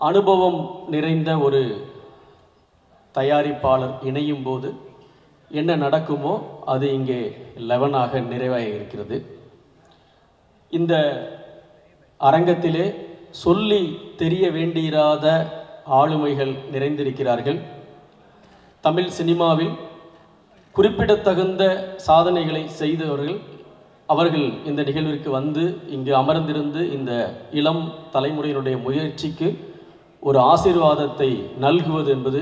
அனுபவம் நிறைந்த ஒரு தயாரிப்பாளர் இணையும் போது என்ன நடக்குமோ அது இங்கே 11ஆக நிறைவாக இருக்கிறது. இந்த அரங்கத்திலே சொல்லி தெரிய வேண்டியிராத ஆளுமைகள் நிறைந்திருக்கிறார்கள். தமிழ் சினிமாவில் குறிப்பிடத்தகுந்த சாதனைகளை செய்தவர்கள் அவர்கள் இந்த நிகழ்விற்கு வந்து இங்கு அமர்ந்திருந்து இந்த இளம் தலைமுறையினுடைய முயற்சிக்கு ஒரு ஆசீர்வாதத்தை நல்குவது என்பது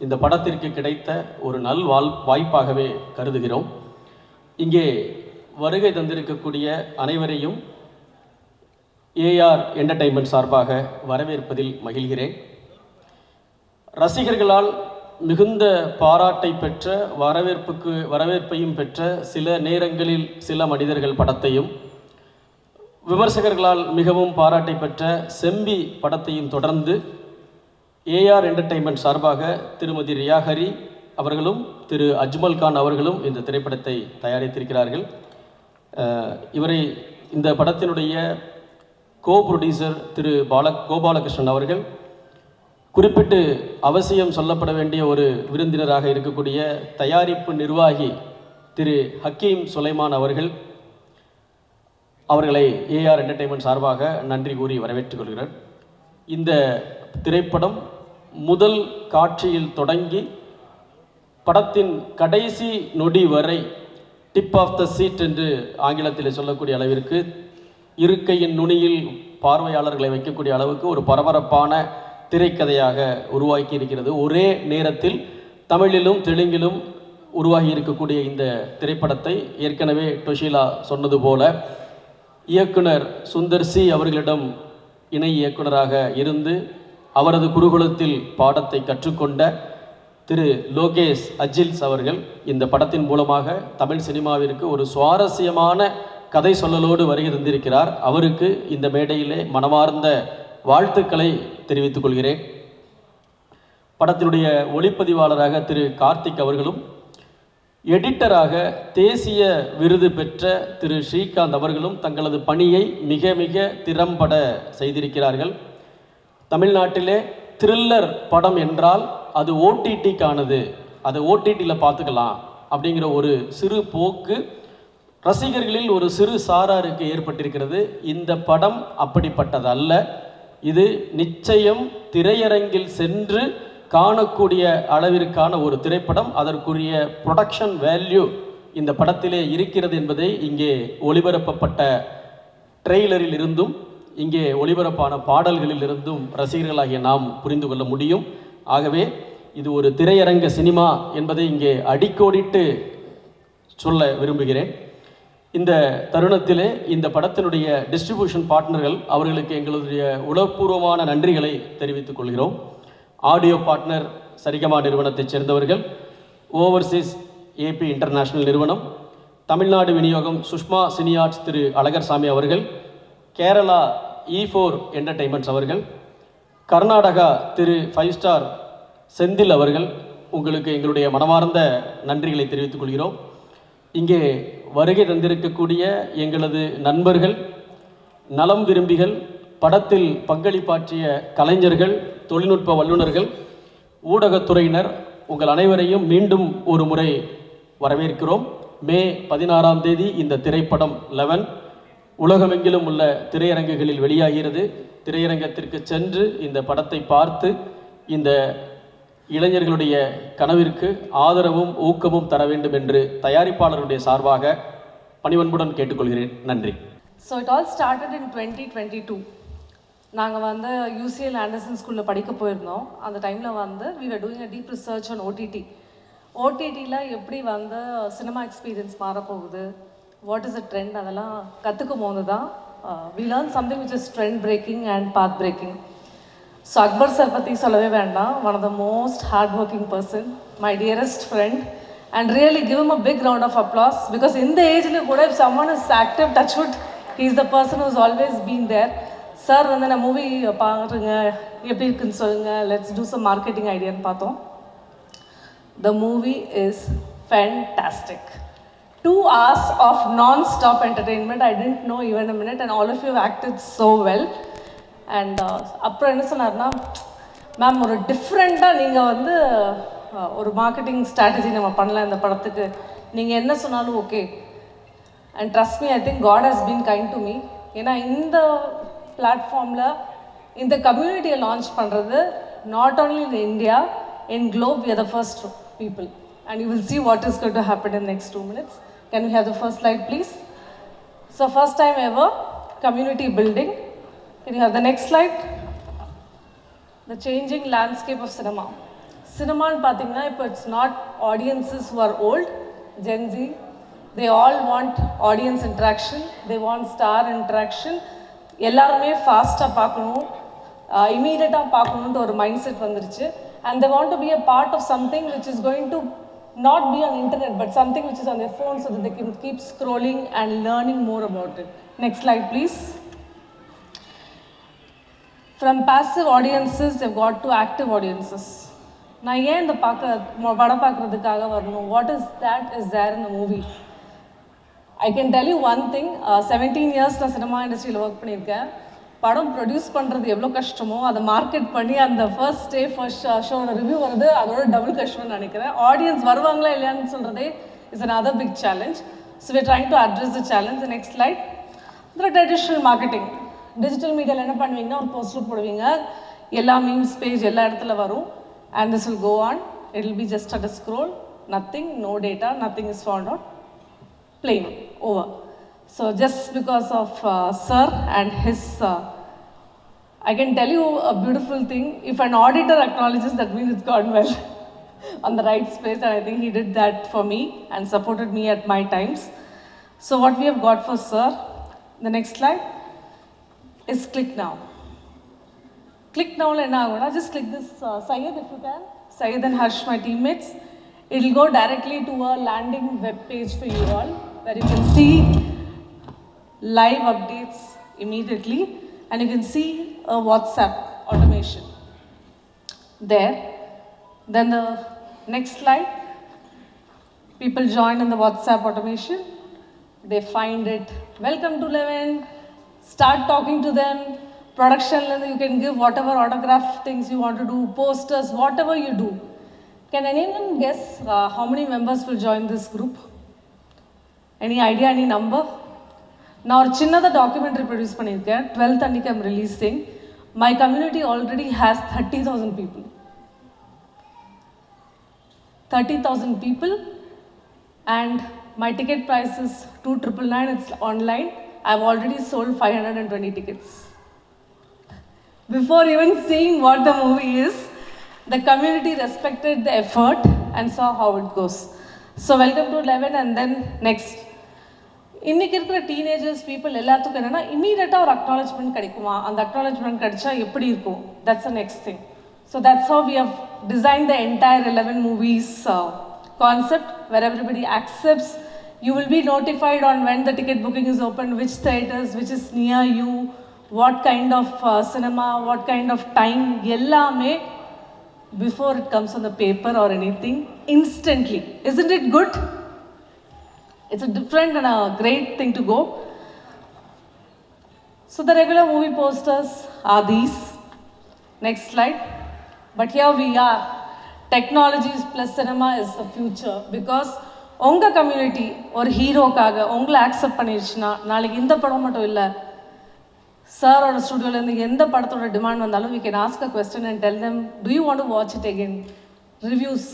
இந்த படத்திற்கு கிடைத்த ஒரு வாய்ப்பாகவே கருதுகிறோம். இங்கே வருகை தந்திருக்கக்கூடிய அனைவரையும் ஏஆர் என்டர்டெயின்மெண்ட் சார்பாக வரவேற்பதில் மகிழ்கிறேன். ரசிகர்களால் மிகுந்த பாராட்டை பெற்ற வரவேற்பையும் பெற்ற சில நேரங்களில் சில மனிதர்கள் படத்தையும், விமர்சகர்களால் மிகவும் பாராட்டை பெற்ற செம்பி படத்தையும் தொடர்ந்து ஏஆர் என்டர்டெயின்மெண்ட் சார்பாக திருமதி ரியாஹரி அவர்களும் திரு அஜ்மல் கான் அவர்களும் இந்த திரைப்படத்தை தயாரித்திருக்கிறார்கள். இவரை இந்த படத்தினுடைய கோ ப்ரொடியூசர் திரு கோபாலகிருஷ்ணன் அவர்கள் குறிப்பிட்டு அவசியம் சொல்லப்பட வேண்டிய ஒரு விருந்தினராக இருக்கக்கூடிய தயாரிப்பு நிர்வாகி திரு ஹக்கீம் சுலைமான் அவர்களை ஏஆர் என்டர்டெயின்மெண்ட் சார்பாக நன்றி கூறி வரவேற்றுக் கொள்கிறார். இந்த திரைப்படம் முதல் காட்சியில் தொடங்கி படத்தின் கடைசி நொடி வரை டிப் ஆஃப் த சீட் என்று ஆங்கிலத்தில் சொல்லக்கூடிய அளவிற்கு இருக்கையின் நுனியில் பார்வையாளர்களை வைக்கக்கூடிய அளவுக்கு ஒரு பரபரப்பான திரைக்கதையாக உருவாக்கி இருக்கிறது. ஒரே நேரத்தில் தமிழிலும் தெலுங்கிலும் உருவாகி இருக்கக்கூடிய இந்த திரைப்படத்தை ஏற்கனவே டொஷிலா சொன்னது போல இயக்குனர் சுந்தர் சி அவர்களிடம் இணை இயக்குனராக இருந்து அவரது குருகுலத்தில் பாடத்தை கற்றுக்கொண்ட திரு லோகேஷ் அஜில்ஸ் அவர்கள் இந்த படத்தின் மூலமாக தமிழ் சினிமாவிற்கு ஒரு சுவாரஸ்யமான கதை சொல்லலோடு வருகை தந்திருக்கிறார். அவருக்கு இந்த மேடையிலே மனமார்ந்த வாழ்த்துக்களை தெரிவித்துக் கொள்கிறேன். படத்தினுடைய ஒளிப்பதிவாளராக திரு கார்த்திக் அவர்களும், எடிட்டராக தேசிய விருது பெற்ற திரு ஸ்ரீகாந்த் அவர்களும் தங்களது பணியை மிக மிக திறம்பட செய்திருக்கிறார்கள். தமிழ்நாட்டிலே த்ரில்லர் படம் என்றால் அது ஓடிடிக்கானது, அதை ஓடிடியில் பார்த்துக்கலாம் அப்படிங்கிற ஒரு சிறு போக்கு ரசிகர்களில் ஒரு சிறு சாராருக்கு ஏற்பட்டிருக்கிறது. இந்த படம் அப்படிப்பட்டது அல்ல. இது நிச்சயம் திரையரங்கில் சென்று காணக்கூடிய அளவிற்கான ஒரு திரைப்படம். அதற்குரிய ப்ரொடக்ஷன் வேல்யூ இந்த படத்திலே இருக்கிறது என்பதை இங்கே ஒளிபரப்பப்பட்ட ட்ரெய்லரில் இருந்தும் இங்கே ஒளிபரப்பான பாடல்களில் இருந்தும் ரசிகர்களாகிய நாம் புரிந்து கொள்ள முடியும். ஆகவே இது ஒரு திரையரங்க சினிமா என்பதை இங்கே அடிக்கோடிட்டு சொல்ல விரும்புகிறேன். இந்த தருணத்திலே இந்த படத்தினுடைய டிஸ்ட்ரிபியூஷன் பார்ட்னர்கள் அவர்களுக்கு எங்களுடைய உளப்பூர்வமான நன்றிகளை தெரிவித்துக் கொள்கிறோம். ஆடியோ பார்ட்னர் சரிகமா நிறுவனத்தைச் சேர்ந்தவர்கள், ஓவர்சீஸ் ஏபி இன்டர்நேஷ்னல் நிறுவனம், தமிழ்நாடு விநியோகம் சுஷ்மா சினியார்ட்ஸ் திரு அழகர்சாமி அவர்கள், கேரளா E4 என்டர்டெயின்மெண்ட்ஸ் அவர்கள், கர்நாடகா திரு 5 ஸ்டார் செந்தில் அவர்கள், உங்களுக்கு எங்களுடைய மனமார்ந்த நன்றிகளை தெரிவித்துக் கொள்கிறோம். இங்கே வருகை தந்திருக்கக்கூடிய எங்களது நண்பர்கள், நலம் விரும்பிகள், படத்தில் பங்களிப்பாற்றிய கலைஞர்கள், தொழில்நுட்ப வல்லுநர்கள், ஊடகத்துறையினர், உங்கள் அனைவரையும் மீண்டும் ஒரு முறை வரவேற்கிறோம். மே 16ஆம் தேதி இந்த திரைப்படம் 11 உலகமெங்கிலும் உள்ள திரையரங்குகளில் வெளியாகிறது. திரையரங்கத்திற்கு சென்று இந்த படத்தை பார்த்து இந்த இளைஞர்களுடைய கனவிற்கு ஆதரவும் ஊக்கமும் தர வேண்டும் என்று தயாரிப்பாளருடைய சார்பாக பணிவன்புடன் கேட்டுக்கொள்கிறேன். நன்றி. So it all started in 2022. நாங்கள் வந்து UCL ஆண்டர்சன் ஸ்கூலில் படிக்க போயிருந்தோம். அந்த டைமில் வந்து we were doing a deep research on OTT. OTTயில் எப்படி வந்து சினிமா எக்ஸ்பீரியன்ஸ் மாறப்போகுது, வாட் இஸ் அ ட்ரெண்ட், அதெல்லாம் கற்றுக்கும் போது தான் we learned something which is trend breaking and path breaking. So Akbar sir பற்றி சொல்லவே வேண்டாம். One of the most hard working person, my dearest friend, and really give him a big round of applause because இந்த ஏஜில் கூட if someone is active, touch wood, he is the person who's always been there. Sir வந்து நான் movie பாருங்க எப்படி இருக்குன்னு சொல்லுங்கள், let's do some marketing ஐடியான்னு பார்த்தோம். The movie is fantastic. 2 hours of non-stop entertainment. I didn't know even a minute, and all of you have acted so well. And அப்புறம் என்ன சொன்னார்னா, மேம் ஒரு டிஃப்ரெண்ட்டாக நீங்கள் வந்து ஒரு மார்க்கெட்டிங் ஸ்ட்ராட்டஜி நம்ம பண்ணலாம் இந்த படத்துக்கு, நீங்கள் என்ன சொன்னாலும் okay. And trust me, I think God has been kind to me. ஏன்னா இந்த பிளாட்ஃபார்மில் இந்த கம்யூனிட்டியை லான்ச் பண்ணுறது not only in India, in globe we are the first people. And you will see what is going to happen in the next 2 minutes. Can we have the first slide, please? So first time ever, community building. Can you have the next slide? The changing landscape of cinema. Cinema and pathina, if it's not audiences who are old, Gen Z, they all want audience interaction, they want star interaction. எல்லாருமே ஃபாஸ்ட்டாக பார்க்கணும், இமீடியட்டாக பார்க்கணுன்ட்டு ஒரு mind set வந்துருச்சு. And they want to be a part of something which is going to not be on internet, but something which is on their phone so that they can keep scrolling and learning more about it. Next slide, please. From passive audiences, they've got to active audiences. நான் ஏன் இந்த படம் பார்க்குறதுக்காக வரணும்? What is that is there in the movie? I can tell you one thing, 17 years நான் cinema இண்டஸ்ட்ரியில் work பண்ணியிருக்கேன். படம் ப்ரொடியூஸ் பண்ணுறது எவ்வளோ கஷ்டமோ அதை மார்க்கெட் பண்ணி அந்த ஃபர்ஸ்ட் ஷோட ரிவ்யூ வருது அதோட டபுள் கஷ்டம்னு நினைக்கிறேன். ஆடியன்ஸ் வருவாங்களா இல்லையான்னு சொல்கிறதே is another big challenge. So we're trying to address the challenge. The next slide. The traditional marketing. Digital மீடியாவில் என்ன பண்ணுவீங்கன்னா ஒரு போஸ்டர் போடுவீங்க, எல்லா மீம்ஸ் பேஜ் எல்லா இடத்துல வரும். And this will go on. It will be just at a scroll, nothing, no data, nothing is found out. Plain, over. So just because of Sir and his, I can tell you a beautiful thing. If an auditor acknowledges, that means it's gone well on the right space. And I think he did that for me and supported me at my times. So what we have got for Sir, the next slide, is click now. Click now, just click this, Syed if you can. Syed and Harsh, my teammates. It will go directly to a landing web page for you all, where you can see live updates immediately, and you can see a WhatsApp automation there. Then the next slide, people join in the WhatsApp automation, they find it, welcome to Levin, start talking to them. Production, you can give whatever autograph things you want to do, posters, whatever you do. Can anyone guess how many members will join this group? Any idea, any number? Now, ஒரு சின்னத documentary produce பண்ணியிருக்கேன். 12th அன்னைக்கு I'm releasing. My community already has 30,000 people. 30,000 people, and my ticket price is 2,999. It's online. I've already sold 520 tickets. Before even seeing what the movie is, the community respected the effort and saw how it goes. So welcome to 11, and then next. இன்னைக்கு இருக்கிற teenagers people எல்லாத்துக்கும் என்னென்னா இமீடியட்டாக ஒரு acknowledgement கிடைக்குமா, அந்த acknowledgement கிடைச்சா எப்படி இருக்கும், that's a next thing. So that's how we have design the entire 11 movies concept, where everybody accepts. You will be notified on when the ticket booking is open, which theaters, which is near you, what kind of cinema, what kind of time, எல்லாமே before it comes on the paper or anything, instantly. Isn't it good? It's a different and a great thing to go. So the regular movie posters are these. Next slide. But here we are. Technologies plus cinema is the future, because உங்கள் community ஒரு ஹீரோக்காக உங்களை accept பண்ணிடுச்சுன்னா நாளைக்கு இந்த படம் மட்டும் இல்லை, சாரோட ஸ்டுடியோலேருந்து எந்த படத்தோட டிமாண்ட் வந்தாலும் we can ask a question and tell them, do you want to watch it again? Reviews.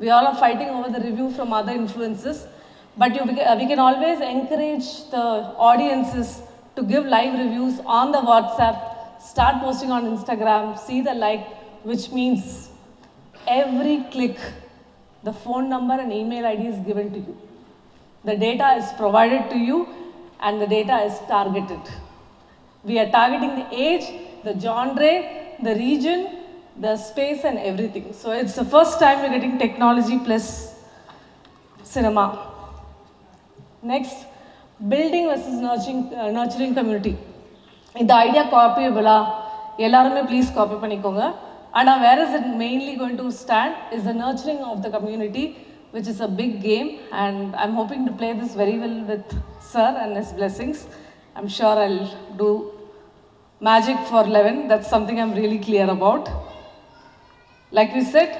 We all are fighting over the review from other influences, but we can always encourage the audiences to give live reviews on the WhatsApp, start posting on Instagram, see the like, which means every click, the phone number and email ID is given to you. The data is provided to you and the data is targeted. We are targeting the age, the genre, the region, the space and everything. So it's the first time we're getting technology plus cinema. Next, building versus nurturing community. The idea copyable, எல்லாருமே please copy பண்ணிக்கோங்க. And where is it mainly going to stand is the nurturing of the community, which is a big game, and I'm hoping to play this very well with Sir and his blessings. I'm sure I'll do magic for 11. That's something I'm really clear about. Like we said,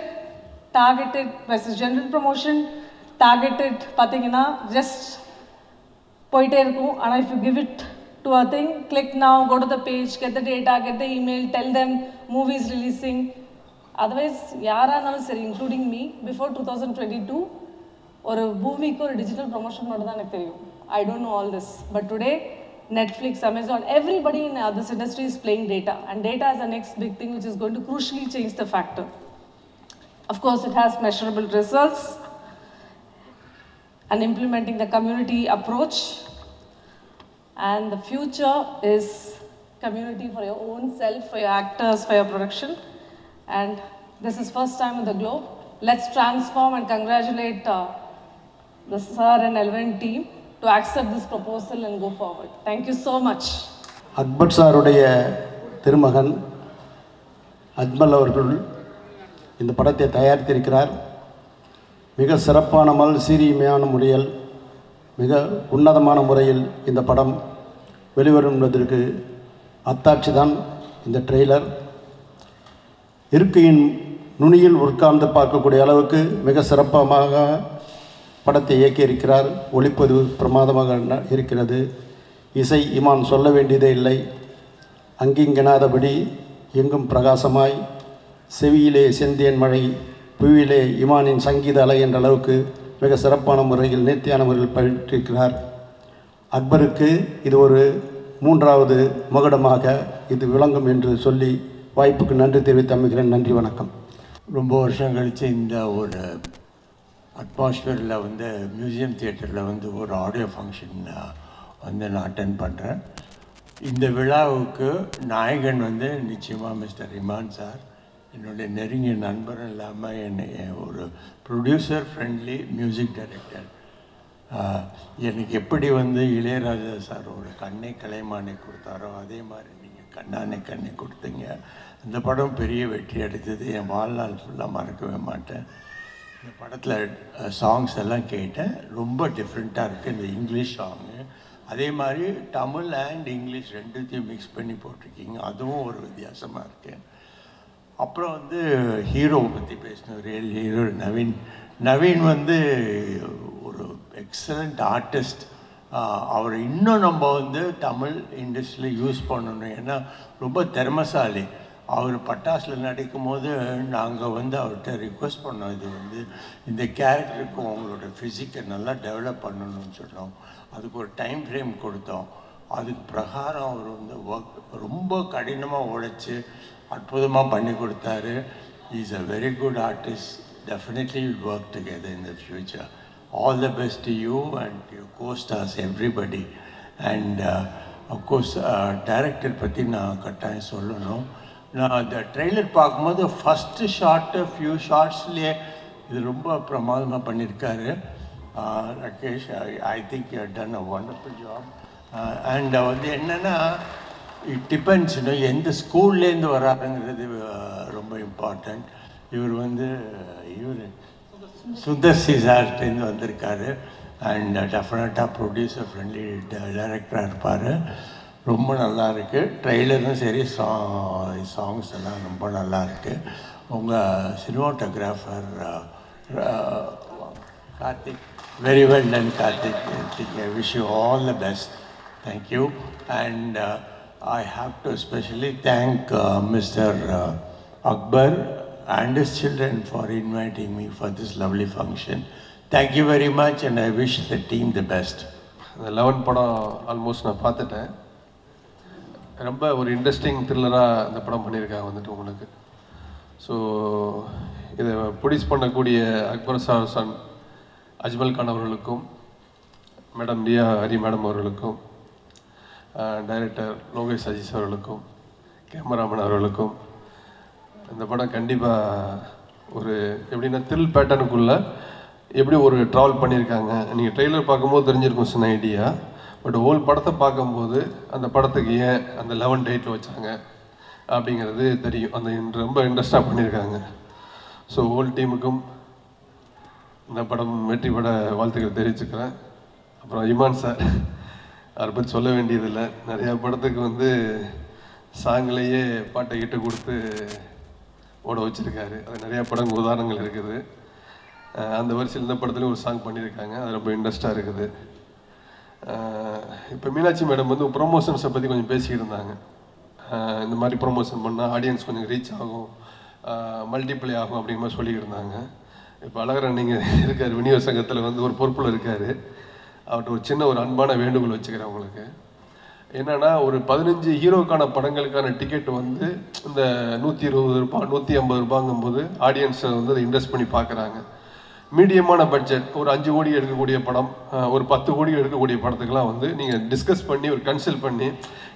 targeted versus general promotion. Targeted, pathina, just poite irkum. And if you give it to a thing, click now, go to the page, get the data, get the email, tell them movies releasing. Otherwise, yara nalu seri, including me, before 2022, or a movie or digital promotion mattum dhaan enakku theriyum. I don't know all this. But today, Netflix, Amazon, everybody in this industry is playing data. And data is the next big thing which is going to crucially change the factor. Of course, it has measurable results and implementing the community approach. And the future is community for your own self, for your actors, for your production. And this is first time in the globe. Let's transform and congratulate the Sir and L1 team to accept this proposal and go forward. Thank you so much. Akbar சாருடைய திருமகன் அஜ்மல் அவர்கள் இந்த படத்தை தயாரித்திருக்கிறார். மிக சிறப்பான சீரியமையான முறையில் மிக உன்னதமான முறையில் இந்த படம் வெளிவரும் என்பதற்கு அத்தாட்சி தான் இந்த ட்ரெய்லர். இருக்கையின் நுனியில் உட்கார்ந்து பார்க்கக்கூடிய அளவுக்கு மிக சிறப்பாக படத்தை இயக்கியிருக்கிறார். ஒளிப்பதிவு பிரமாதமாக இருக்கிறது. இசை இமான் சொல்ல வேண்டியதே இல்லை. அங்கிங்கெனாதபடி எங்கும் பிரகாசமாய் செவியிலே செந்தேன் மழை புவியிலே இமானின் சங்கீத அலை என்ற அளவுக்கு மிக சிறப்பான முறையில் நேர்த்தியான முறையில் பயிற்றிருக்கிறார். அக்பருக்கு இது ஒரு மூன்றாவது மகுடமாக இது விளங்கும் என்று சொல்லி வாய்ப்புக்கு நன்றி தெரிவித்து அமைக்கிறேன். நன்றி, வணக்கம். ரொம்ப வருஷம் கழித்து இந்த ஒரு அட்மாஸ்பியரில் மியூசியம் தியேட்டரில் ஒரு ஆடியோ ஃபங்க்ஷன் நான் அட்டென்ட் பண்ணுறேன். இந்த விழாவுக்கு நாயகன் நிச்சயமாக மிஸ்டர் இமான் சார், என்னுடைய நெருங்கிய நண்பரும் இல்லாமல் என்னை ஒரு ப்ரொடியூசர் ஃப்ரெண்ட்லி மியூசிக் டைரக்டர். எனக்கு எப்படி இளையராஜா சார் ஒரு கண்ணை கலைமானை கொடுத்தாரோ அதே மாதிரி நீங்கள் கண்ணானை கண்ணை கொடுத்தீங்க. இந்த படம் பெரிய வெற்றி அடைத்தது. என் வாழ்நாள் ஃபுல்லாக மறக்கவே மாட்டேன். இந்த படத்தில் சாங்ஸ் எல்லாம் கேட்டேன். ரொம்ப டிஃப்ரெண்ட்டாக இருக்குது. இந்த இங்கிலீஷ் சாங்கு அதே மாதிரி தமிழ் அண்ட் இங்கிலீஷ் ரெண்டுத்தையும் மிக்ஸ் பண்ணி போட்டிருக்கீங்க. அதுவும் ஒரு வித்தியாசமாக இருக்குது. அப்புறம் ஹீரோவை பற்றி பேசணும். Real hero Naveen. நவீன் ஒரு எக்ஸலண்ட் ஆர்டிஸ்ட். அவரை இன்னும் நம்ம தமிழ் இண்டஸ்ட்ரியில் யூஸ் பண்ணணும். ஏன்னா ரொம்ப திறமைசாலி. அவர் பட்டாசில் நடிக்கும் போது நாங்கள் அவர்கிட்ட ரிக்வெஸ்ட் பண்ணோம், இது இந்த கேரக்டருக்கு உங்களோட ஃபிசிக்கை நல்லா டெவலப் பண்ணணும்னு சொன்னோம். அதுக்கு ஒரு டைம் ஃப்ரேம் கொடுத்தோம். அதுக்கு பிரகாரம் அவர் ஒர்க் ரொம்ப கடினமாக உழைச்சி அற்புதமாக பண்ணி கொடுத்தாரு. Is a very good artist. Definitely will work together in the future. All the best to you and you co-stars everybody. And of course director பற்றி நான் கட்டாயம் சொல்லணும். நான் அந்த ட்ரெய்லர் பார்க்கும்போது ஃபஸ்ட்டு ஷார்ட்டு ஃபியூ ஷார்ட்ஸ்லேயே இது ரொம்ப பிரமாதமாக பண்ணியிருக்காரு Rakesh. I think you have done a wonderful job. And என்னென்னா இட் டிபெண்ட்ஸ் எந்த ஸ்கூல்லேருந்து வராருங்கிறது ரொம்ப இம்பார்ட்டண்ட். இவர் இவர் சுந்தர்சி சார்கிட்டேருந்து வந்திருக்காரு. அண்ட் டெஃபினட்டாக ப்ரொடியூசர் ஃப்ரெண்ட்லி டைரக்டராக இருப்பார். ரொம்ப நல்லா இருக்குது. ட்ரெய்லரும் சரி, சாங்ஸ் எல்லாம் ரொம்ப நல்லா இருக்குது. உங்கள் cinematographer Karthik, very well done Karthik. I wish you all the best. Thank you. And I have to specially thank mister Akbar and his children for inviting me for this lovely function. Thank you very much and I wish the team the best. அந்த 11 படம் almost நான் பார்த்துட்டேன். ரொம்ப ஒரு interesting த்ரில்லராக இந்த படம் பண்ணியிருக்காங்க உங்களுக்கு. ஸோ இதை ப்ரொடியூஸ் பண்ணக்கூடிய அக்பர் சார் சன் அஜ்மல் கான் அவர்களுக்கும், மேடம் ரியா ஹரி மேடம் அவர்களுக்கும், டைரக்டர் லோகேஷ் அஜீஸ் அவர்களுக்கும், கேமராமேன் அவர்களுக்கும், இந்த படம் கண்டிப்பாக ஒரு எப்படின்னா த்ரில் பேட்டர்னுக்குள்ளே எப்படி ஒரு ட்ராவல் பண்ணியிருக்காங்க. நீங்கள் ட்ரெய்லர் பார்க்கும்போது தெரிஞ்சிருக்கும் சின்ன ஐடியா. பட் ஹோல் படத்தை பார்க்கும்போது அந்த படத்துக்கு ஏன் அந்த 11 டைட்டில் வச்சாங்க அப்படிங்கிறது தெரியும். அந்த ரொம்ப இன்ட்ரெஸ்டாக பண்ணியிருக்காங்க. ஸோ ஹோல் டீமுக்கும் இந்த படம் வெற்றி பட வாழ்த்துக்கள் தெரிவிச்சுக்கிறேன். அப்புறம் இமான் சார், அதை பற்றி சொல்ல வேண்டியதில்லை. நிறையா படத்துக்கு சாங்கிலேயே பாட்டை இட்டு கொடுத்து ஓட வச்சுருக்காரு. அது நிறையா படங்கள் உதாரணங்கள் இருக்குது. அந்த வரிசையில் இந்த படத்துலேயும் ஒரு சாங் பண்ணியிருக்காங்க. அது ரொம்ப இன்ட்ரெஸ்டாக இருக்குது. இப்போ மீனாட்சி மேடம் வந்து ப்ரொமோஷன்ஸை பற்றி கொஞ்சம் பேசிக்கிட்டு இருந்தாங்க. இந்த மாதிரி ப்ரொமோஷன் பண்ணால் ஆடியன்ஸ் கொஞ்சம் ரீச் ஆகும், மல்டிப்ளை ஆகும் அப்படிங்கிற மாதிரி சொல்லிக்கிட்டு இருந்தாங்க. இப்போ அழகரன் நீங்கள் இருக்கார், விநியோக சங்கத்தில் வந்து ஒரு பொறுப்பில் இருக்கார். அவர்கிட்ட ஒரு சின்ன ஒரு அன்பான வேண்டுகோள் வச்சுக்கிறேன் உங்களுக்கு. என்னென்னா, ஒரு 15 ஹீரோக்கான படங்களுக்கான டிக்கெட் வந்து இந்த 120 ரூபாய் 150 ரூபாங்கும்போது ஆடியன்ஸை வந்து அதை இன்வெஸ்ட் பண்ணி பார்க்குறாங்க. மீடியமான பட்ஜெட் ஒரு 5 கோடி எடுக்கக்கூடிய படம், ஒரு 10 கோடி எடுக்கக்கூடிய படத்துக்கெல்லாம் வந்து நீங்கள் டிஸ்கஸ் பண்ணி ஒரு கன்சல்ட் பண்ணி,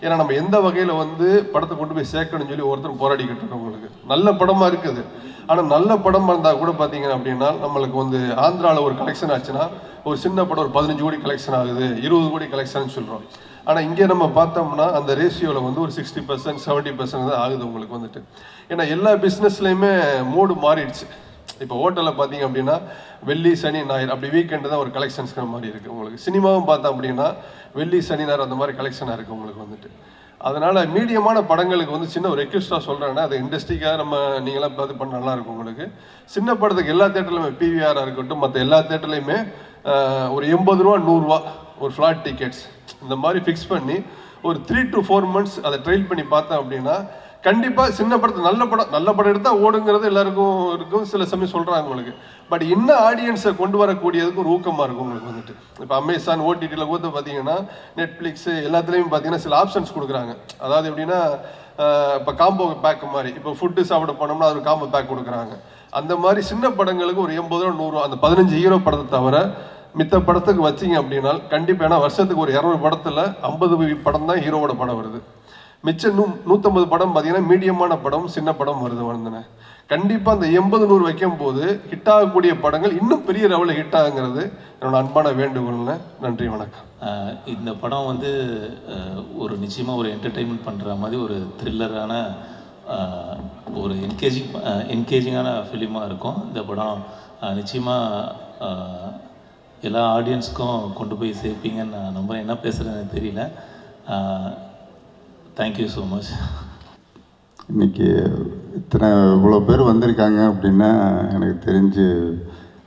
ஏன்னா நம்ம எந்த வகையில் வந்து படத்தை கொண்டு போய் சேர்க்கணும்னு சொல்லி ஒருத்தர் போராடிக்கிட்டு இருக்கோம். உங்களுக்கு நல்ல படமாக இருக்குது, ஆனால் நல்ல படமாக இருந்தால் கூட பார்த்தீங்க அப்படின்னா நம்மளுக்கு வந்து ஆந்திராவில் ஒரு கலெக்ஷன் ஆச்சுன்னா ஒரு சின்ன படம் ஒரு 15 கோடி கலெக்ஷன் ஆகுது, 20 கோடி கலெக்ஷன் சொல்கிறோம். ஆனால் இங்கே நம்ம பார்த்தோம்னா அந்த ரேஷியோவில் வந்து ஒரு 60% 70% தான் ஆகுது உங்களுக்கு வந்துட்டு. ஏன்னா எல்லா பிஸ்னஸ்லையுமே மோடு மாறிடுச்சு. இப்போ ஹோட்டலில் பார்த்தீங்க அப்படின்னா வெள்ளி சனி ஞாயிறு அப்படி வீக்கெண்டு தான் ஒரு கலெக்ஷன்ஸ்கிற மாதிரி இருக்குது உங்களுக்கு. சினிமாவும் பார்த்தோம் அப்படின்னா வெள்ளி சனி ஞாயிறு அந்த மாதிரி கலெக்ஷனாக இருக்குது உங்களுக்கு வந்துட்டு. அதனால் மீடியமான படங்களுக்கு வந்து சின்ன ஒரு ரெக்வஸ்ட்டாக சொல்கிறேன்னா, அது இண்டஸ்ட்ரிக்காக நம்ம நீங்களாம் பார்த்து பண்ண நல்லாயிருக்கும் உங்களுக்கு. சின்ன படத்துக்கு எல்லா தேட்டர்லையுமே பிவிஆராக இருக்கட்டும் மற்ற எல்லா தேட்டர்லையுமே ஒரு 80 ரூபா 100 ரூபா ஒரு ஃப்ளாட் டிக்கெட்ஸ் இந்த மாதிரி ஃபிக்ஸ் பண்ணி ஒரு 3 to 4 months அதை ட்ரைல் பண்ணி பார்த்தோம் அப்படின்னா கண்டிப்பாக சின்ன படத்து நல்ல படம் எடுத்தால் ஓடுங்கிறது எல்லாருக்கும் இருக்கும், சில சமயம் சொல்கிறாங்க உங்களுக்கு. பட் இன்னும் ஆடியன்ஸை கொண்டு வரக்கூடியதுக்கு ஒரு ஊக்கமாக இருக்கும் உங்களுக்கு வந்துட்டு. இப்போ அமேசான் ஓடிடியில் கூட பார்த்தீங்கன்னா நெட்ஃப்ளிக்ஸு எல்லாத்துலேயும் பார்த்தீங்கன்னா சில ஆப்ஷன்ஸ் கொடுக்குறாங்க. அதாவது எப்படின்னா இப்போ காம்போ பேக் மாதிரி, இப்போ ஃபுட்டு சாப்பிட போனோம்னா அது ஒரு காம்போ பேக் கொடுக்குறாங்க. அந்த மாதிரி சின்ன படங்களுக்கு ஒரு 80 ரூபா 100 ரூபா அந்த 15 ஹீரோ படத்தை தவிர மித்த படத்துக்கு வச்சிங்க அப்படின்னா கண்டிப்பாக, ஏன்னா வருஷத்துக்கு ஒரு 200 படத்தில் 50 படம் தான் ஹீரோவோட படம் வருது. மிச்சம் 150 படம் பார்த்தீங்கன்னா மீடியமான படம் சின்ன படம் வருது வந்துனே. கண்டிப்பாக அந்த 80-100 வைக்கும் போது ஹிட் ஆகக்கூடிய படங்கள் இன்னும் பெரிய லெவலில் ஹிட் ஆகுங்கிறது என்னோட அன்பான வேண்டுகோள்னு. நன்றி, வணக்கம். இந்த படம் வந்து ஒரு நிச்சயமாக ஒரு என்டர்டெயின்மெண்ட் பண்ணுற மாதிரி ஒரு த்ரில்லரான ஒரு என்கேஜிங்கான ஃபிலிமாக இருக்கும் இந்த படம். நிச்சயமாக எல்லா ஆடியன்ஸுக்கும் கொண்டு போய் சேர்ப்பீங்கன்னு நான் நம்புகிறேன். என்ன பேசுகிறேன்னு தெரியல. Thank you so much. இன்றைக்கி இவ்வளோ பேர் வந்திருக்காங்க அப்படின்னா எனக்கு தெரிஞ்சு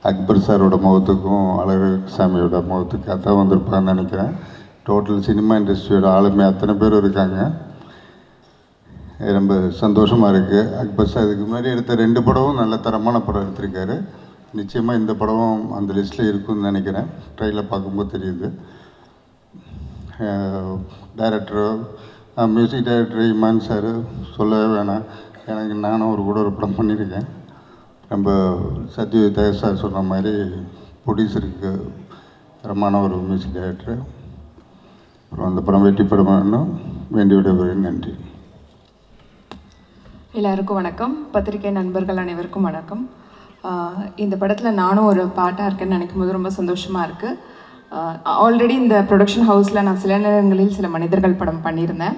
அக்பர் சாரோட முகத்துக்கும் அழகசாமியோட முகத்துக்கு அதான் வந்திருப்பாங்கன்னு நினைக்கிறேன். டோட்டல் சினிமா இண்டஸ்ட்ரியோட ஆளுமை அத்தனை பேர் இருக்காங்க. ரொம்ப சந்தோஷமாக இருக்குது. அக்பர் சார் இதுக்கு முன்னாடி எடுத்த 2 படமும் நல்ல தரமான படம் எடுத்திருக்காரு. நிச்சயமாக இந்த படமும் அந்த லிஸ்ட்டில் இருக்குதுன்னு நினைக்கிறேன். ட்ரைலர் பார்க்கும்போது தெரியுது. Director music director Imman sir சொல்லவே வேணாம். எனக்கு நானும் கூட ஒரு படம் பண்ணியிருக்கேன். ரொம்ப சத்யஜித் சார் சொன்ன மாதிரி ப்ரொடியூசருக்கு தரமான ஒரு மியூசிக் டைரக்டர். அப்புறம் அந்த படம் வெற்றி படமானும் வேண்டி விடைபெறுகிறேன். நன்றி. எல்லாருக்கும் வணக்கம். பத்திரிகை நண்பர்கள் அனைவருக்கும் வணக்கம். இந்த படத்தில் நானும் ஒரு பாட்டாக இருக்கேன்னு நினைக்கும் போது ரொம்ப சந்தோஷமாக இருக்குது. ஆல்ரெடி இந்த ப்ரொடக்ஷன் ஹவுஸில் நான் சில நேரங்களில் சில மனிதர்கள் படம் பண்ணியிருந்தேன்.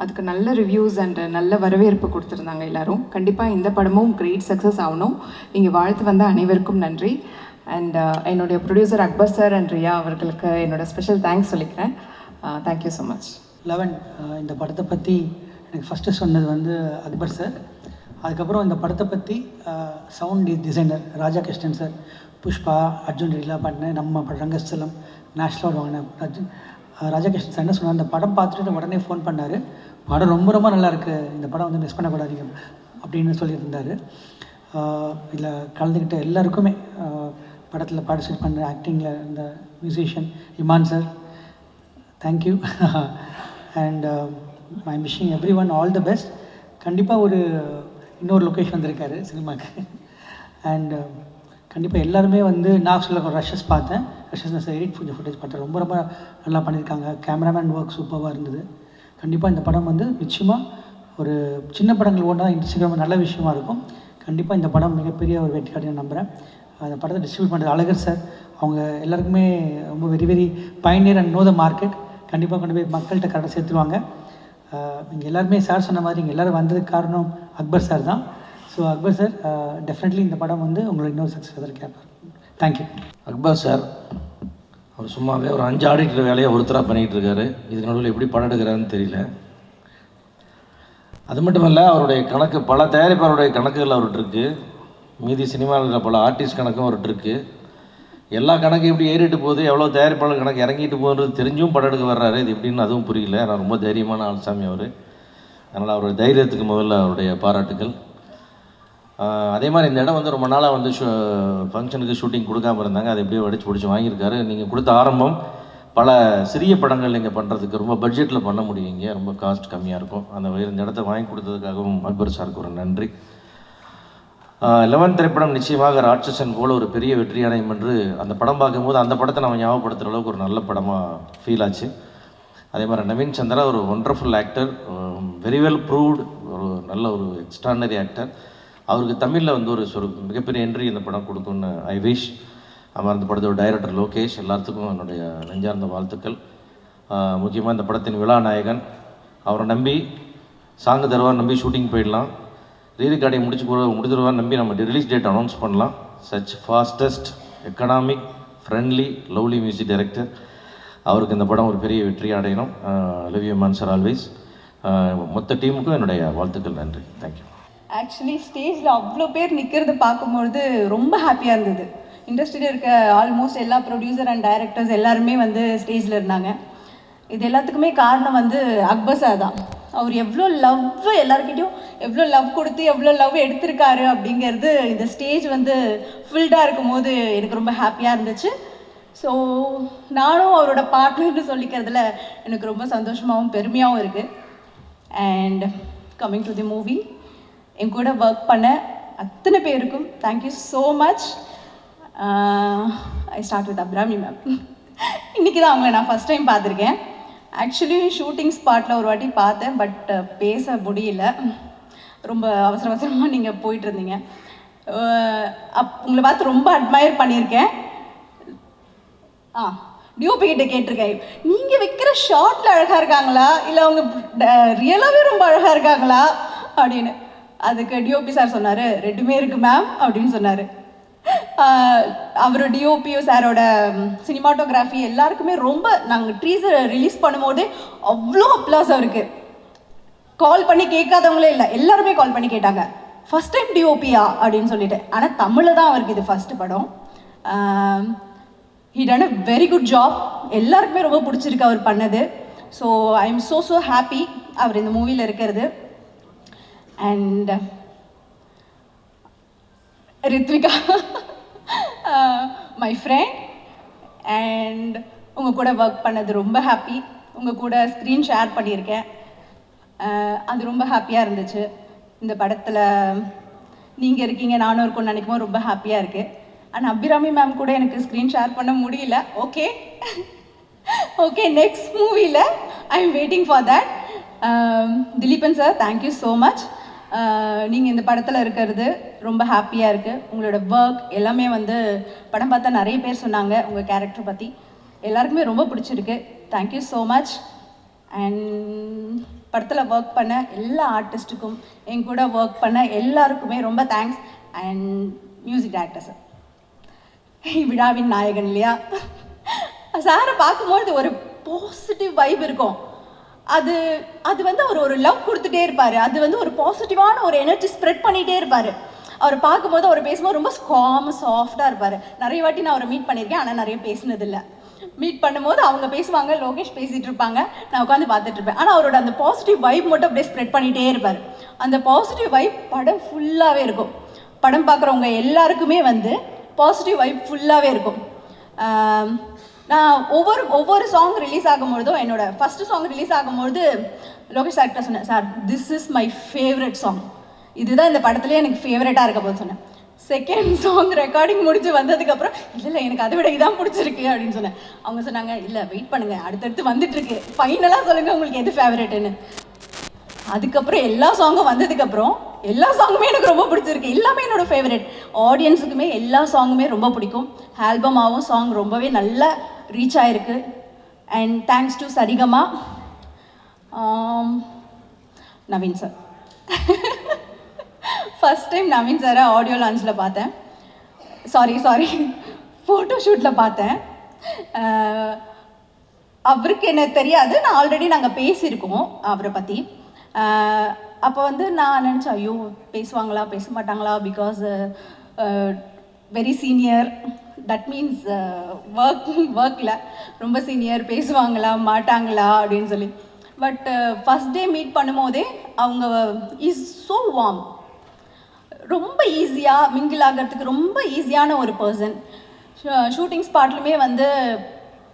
அதுக்கு நல்ல ரிவ்யூஸ் அண்ட் நல்ல வரவேற்பு கொடுத்துருந்தாங்க எல்லோரும். கண்டிப்பாக இந்த படமும் கிரேட் சக்ஸஸ் ஆகணும். இங்கே வாழ்த்து வந்த அனைவருக்கும் நன்றி. அண்ட் என்னுடைய producer Akbar sir and Riya அவர்களுக்கு என்னோட ஸ்பெஷல் தேங்க்ஸ் சொல்லிக்கிறேன். Thank you so much. லெவன் இந்த படத்தை பற்றி எனக்கு ஃபஸ்ட்டு சொன்னது வந்து அக்பர் சார். அதுக்கப்புறம் இந்த படத்தை பற்றி சவுண்ட் டிசைனர் ராஜா கிருஷ்ணன் சார், புஷ்பா, அர்ஜுன் ரெடிலாம் பண்ணேன். நம்ம ரங்கஸ்தலம் நேஷ்னல் அவார்டு வாங்கின ராஜா கிருஷ்ணன் சார் என்ன சொன்னார், அந்த படம் பார்த்துட்டு உடனே ஃபோன் பண்ணார். படம் ரொம்ப ரொம்ப நல்லாயிருக்கு, இந்த படம் வந்து மிஸ் பண்ணக்கூடாதீங்க அப்படின்னு சொல்லியிருந்தார். இதில் கலந்துக்கிட்ட எல்லாருக்குமே, படத்தில் பார்ட்டிசிபேட் பண்ணுற ஆக்டிங்கில் இந்த musician Imman sir, thank you. And I am wishing everyone all the best. கண்டிப்பாக இன்னொரு லொக்கேஷன் வந்திருக்காரு சினிமாவுக்கு. அண்ட் கண்டிப்பாக எல்லாருமே வந்து நான் சொல்ல ரஷஸ் பார்த்தேன். ரஷஸ் சார் எடிட் ஃபுட்டேஜ் பார்த்தேன். ரொம்ப ரொம்ப நல்லா பண்ணியிருக்காங்க. கேமராமேன் ஒர்க் சூப்பராக இருந்தது. கண்டிப்பாக இந்த படம் வந்து நிச்சயமாக ஒரு சின்ன படங்கள் ஓடனா இன்ஸ்டாகிராம் நல்ல விஷயமா இருக்கும். கண்டிப்பாக இந்த படம் மிகப்பெரிய ஒரு வெற்றிக்காக நம்புகிறேன். அந்த படத்தை டிஸ்ட்ரிபியூட் பண்ணுறது அழகர் சார். அவங்க எல்லாருக்குமே ரொம்ப very pioneer and no the market. கண்டிப்பாக கொண்டு போய் மக்கள்கிட்ட கரெக்டாக சேர்த்துருவாங்க. இங்கே எல்லாருமே சார் சொன்ன மாதிரி இங்கே எல்லோரும் வந்ததுக்கு காரணம் அக்பர் சார் தான். ஸோ அக்பர் சார் டெஃபினெட்லி இந்த படம் வந்து உங்களோட இன்னொரு சக்ஸஸ் கேட்பார். தேங்க்யூ. அக்பர் சார் அவர் சும்மாவே ஒரு 5 ஆடிட்டர் வேலையை ஒருத்தராக பண்ணிகிட்டு இருக்காரு. இதுக்கு நடுவில் எப்படி படம் எடுக்கிறாருன்னு தெரியல. அது மட்டும் இல்லை, அவருடைய கணக்கு பல தயாரிப்பாளருடைய கணக்குகள் அவர்கிட்ட இருக்குது. மீதி சினிமாவில் இருக்கிற பல ஆர்டிஸ்ட் கணக்கும் அவர்கிட்ட இருக்குது. எல்லா கணக்கும் எப்படி ஏறிட்டு போகுது, எவ்வளோ தயாரிப்பாளர் கணக்கு இறங்கிட்டு போகுன்றது தெரிஞ்சும் படம் எடுக்க வர்றாரு. இது எப்படின்னு அதுவும் புரியல. நான் ரொம்ப தைரியமான ஆள்சாமி அவர். அதனால் அவருடைய தைரியத்துக்கு முதல்ல அவருடைய பாராட்டுகள். அதே மாதிரி இந்த இடம் வந்து ரொம்ப நாளாக வந்து ஃபங்க்ஷனுக்கு ஷூட்டிங் கொடுக்காம இருந்தாங்க. அதை எப்படியோ அடிச்சு பிடிச்சி வாங்கியிருக்காரு. நீங்கள் கொடுத்த ஆரம்பம் பல சிறிய படங்கள் நீங்கள் பண்ணுறதுக்கு ரொம்ப பட்ஜெட்டில் பண்ண முடியுங்க, ரொம்ப காஸ்ட் கம்மியாக இருக்கும். அந்த வகையில் இந்த இடத்த வாங்கி கொடுத்ததுக்காகவும் அக்பர் சாருக்கு ஒரு நன்றி. 11 திரைப்படம் நிச்சயமாக ராட்சசன் போல் ஒரு பெரிய வெற்றி அடையும் என்று அந்த படம் பார்க்கும்போது அந்த படத்தை நம்ம ஞாபகப்படுத்துகிற அளவுக்கு ஒரு நல்ல படமாக ஃபீல் ஆச்சு. அதே மாதிரி நவீன் சந்திரா ஒரு wonderful actor, very well proved, ஒரு நல்ல ஒரு எக்ஸ்ட்ரானரி ஆக்டர். அவருக்கு தமிழில் வந்து ஒரு மிகப்பெரிய என்ட்ரி இந்த படம் கொடுக்கும்னு ஐ விஷ். அப்புறம் அந்த படத்தோட டைரக்டர் லோகேஷ், எல்லாத்துக்கும் என்னுடைய நெஞ்சார்ந்த வாழ்த்துக்கள். முக்கியமாக இந்த படத்தின் விழா நாயகன், அவரை நம்பி சாங்கு தருவார், நம்பி ஷூட்டிங் போயிடலாம், ரீரிகார்டிங் முடிச்சிருவார் நம்பி நம்ம ரிலீஸ் டேட் அனௌன்ஸ் பண்ணலாம். Such fastest, economic, friendly, lovely music director. அவருக்கு இந்த படம் ஒரு பெரிய வெற்றி அடையணும். Love you man sir always. மொத்த டீமுக்கும் என்னுடைய வாழ்த்துக்கள். நன்றி. தேங்க்யூ. ஆக்சுவலி ஸ்டேஜில் அவ்வளோ பேர் நிற்கிறது பார்க்கும்பொழுது ரொம்ப ஹாப்பியாக இருந்தது. இண்டஸ்ட்ரியில் இருக்க ஆல்மோஸ்ட் எல்லா ப்ரொடியூசர் அண்ட் டைரக்டர்ஸ் எல்லாருமே வந்து ஸ்டேஜில் இருந்தாங்க. இது எல்லாத்துக்குமே காரணம் வந்து அக்பர் சார் தான். அவர் எவ்வளோ லவ் எல்லாருக்கிட்டையும் எவ்வளோ லவ் கொடுத்து எவ்வளோ லவ் எடுத்திருக்காரு அப்படிங்கிறது இந்த ஸ்டேஜ் வந்து ஃபில்டாக இருக்கும் போது எனக்கு ரொம்ப ஹாப்பியாக இருந்துச்சு. ஸோ நானும் அவரோட பார்ட்னர்னு சொல்லிக்கிறதுல எனக்கு ரொம்ப சந்தோஷமாகவும் பெருமையாகவும் இருக்குது. And coming to the movie, என் கூட ஒர்க் பண்ண அத்தனை பேருக்கும் thank you so much. I start with Abirami ma'am. இன்றைக்கி தான் அவங்கள நான் ஃபஸ்ட் டைம் பார்த்துருக்கேன். ஆக்சுவலி ஷூட்டிங் ஸ்பாட்டில் ஒரு வாட்டி பார்த்தேன், பட் பேச முடியல. ரொம்ப அவசரமாக நீங்கள் போயிட்டுருந்தீங்க. உங்களை பார்த்து ரொம்ப அட்மையர் பண்ணியிருக்கேன். டிஓபி கிட்ட கேட்டிருக்கேன், நீங்கள் வைக்கிற ஷார்ட்டில் அழகாக இருக்காங்களா இல்லை அவங்க ரியலாகவே ரொம்ப அழகாக இருக்காங்களா அப்படின்னு. அதுக்கு டிஓபி சார் சொன்னார், ரெண்டுமே இருக்குது மேம் அப்படின்னு சொன்னார். அவர் டிஓபிஓ சாரோட சினிமாட்டோகிராஃபி எல்லாருக்குமே ரொம்ப, நாங்கள் ட்ரீஸர் ரிலீஸ் பண்ணும்போதே அவ்வளோ அப்ளாஸ் அவருக்கு. கால் பண்ணி கேட்காதவங்களே இல்லை, எல்லாருமே கால் பண்ணி கேட்டாங்க, ஃபஸ்ட் டைம் டிஓபியா அப்படின்னு சொல்லிட்டு. ஆனால் தமிழில் தான் அவருக்கு இது ஃபஸ்ட்டு படம். He done a very good job. எல்லாருக்குமே ரொம்ப பிடிச்சிருக்கு அவர் பண்ணது. So I am so happy அவர் இந்த மூவியில் இருக்கிறது. And Ritvika, my friend, and உங்கள் கூட ஒர்க் பண்ணது ரொம்ப ஹாப்பி. உங்கள் கூட ஸ்க்ரீன் ஷேர் பண்ணியிருக்கேன், அது ரொம்ப ஹாப்பியாக இருந்துச்சு. இந்த படத்தில் நீங்கள் இருக்கீங்க, நானும் இருக்கும்னு நினைக்கும் போது ரொம்ப ஹாப்பியாக இருக்குது. ஆனால் அபிராமி மேம் கூட எனக்கு ஸ்க்ரீன் ஷேர் பண்ண முடியல. ஓகே நெக்ஸ்ட் மூவியில் I am waiting for that. Dileepan sir, thank you so much. நீங்கள் இந்த படத்தில் இருக்கிறது ரொம்ப ஹாப்பியாக இருக்குது. உங்களோட ஒர்க் எல்லாமே வந்து படம் பார்த்தா நிறைய பேர் சொன்னாங்க உங்கள் கேரக்டர் பற்றி. எல்லாருக்குமே ரொம்ப பிடிச்சிருக்கு. Thank you so much. அண்ட் படத்தில் ஒர்க் பண்ண எல்லா ஆர்டிஸ்ட்டுக்கும், என் கூட ஒர்க் பண்ண எல்லாருக்குமே ரொம்ப thanks. And music director sir, விழாவின் நாயகன் இல்லையா, சாரை பார்க்கும்போது ஒரு பாசிட்டிவ் வைப் இருக்கும். அது அது வந்து அவர் ஒரு லவ் கொடுத்துட்டே இருப்பார். அது வந்து ஒரு பாசிட்டிவான ஒரு எனர்ஜி ஸ்ப்ரெட் பண்ணிகிட்டே இருப்பார். அவர் பார்க்கும்போது, அவர் பேசும்போது ரொம்ப சாஃப்டாக இருப்பார். நிறைய வாட்டி நான் அவரை மீட் பண்ணியிருக்கேன், ஆனால் நிறைய பேசினதில்லை. மீட் பண்ணும்போது அவங்க பேசுவாங்க, லோகேஷ் பேசிகிட்டு இருப்பாங்க, நான் உட்காந்து பார்த்துட்ருப்பேன். ஆனால் அவரோட அந்த பாசிட்டிவ் வைப் மட்டும் அப்படியே ஸ்ப்ரெட் பண்ணிகிட்டே இருப்பார். அந்த பாசிட்டிவ் வைப் படம் ஃபுல்லாகவே இருக்கும். படம் பார்க்குறவங்க எல்லாருக்குமே வந்து பாசிட்டிவ் வைப் ஃபுல்லாகவே இருக்கும். நான் ஒவ்வொரு சாங் ரிலீஸ் ஆகும்பொழுதும், என்னோட ஃபஸ்ட்டு சாங் ரிலீஸ் ஆகும்பொழுது லோகேஷ் சார்கிட்ட சொன்னேன், sir this is my favourite song, இதுதான் இந்த படத்துலேயே எனக்கு ஃபேவரட்டாக இருக்க போது சொன்னேன். செகண்ட் சாங் ரெக்கார்டிங் முடிஞ்சு வந்ததுக்கப்புறம், இல்லை எனக்கு அதை விட இதான் பிடிச்சிருக்கு அப்படின்னு சொன்னேன். அவங்க சொன்னாங்க, இல்லை வெயிட் பண்ணுங்கள், அடுத்தடுத்து வந்துட்டுருக்கு, ஃபைனலாக சொல்லுங்கள் உங்களுக்கு எது ஃபேவரட்டுன்னு. அதுக்கப்புறம் எல்லா சாங்கும் வந்ததுக்கப்புறம் எல்லா சாங்குமே எனக்கு ரொம்ப பிடிச்சிருக்கு. எல்லாமே என்னோட ஃபேவரட். ஆடியன்ஸுக்குமே எல்லா சாங்குமே ரொம்ப பிடிக்கும். ஆல்பமாகவும் சாங் ரொம்பவே நல்லா ரீச் ஆகிருக்கு. And thanks to Saregama, Naveen sir. First time Naveen சாரை ஆடியோ லான்ச்சில் பார்த்தேன். சாரி ஃபோட்டோ ஷூட்டில் பார்த்தேன். அவருக்கு என்ன தெரியாது, நான் ஆல்ரெடி நாங்கள் பேசியிருக்கோம் அவரை பற்றி. அப்போ வந்து நான் நினச்சேன், ஐயோ பேசுவாங்களா பேச மாட்டாங்களா, because very senior, that means ஒர்க்கில் ரொம்ப சீனியர், பேசுவாங்களா மாட்டாங்களா அப்படின்னு சொல்லி. பட் ஃபஸ்ட் டே மீட் பண்ணும்போதே அவங்க இஸ் ஸோ வார்ம், ரொம்ப ஈஸியாக மிங்கிள் ஆகிறதுக்கு ரொம்ப ஈஸியான ஒரு பர்சன். ஷூட்டிங் ஸ்பாட்லுமே வந்து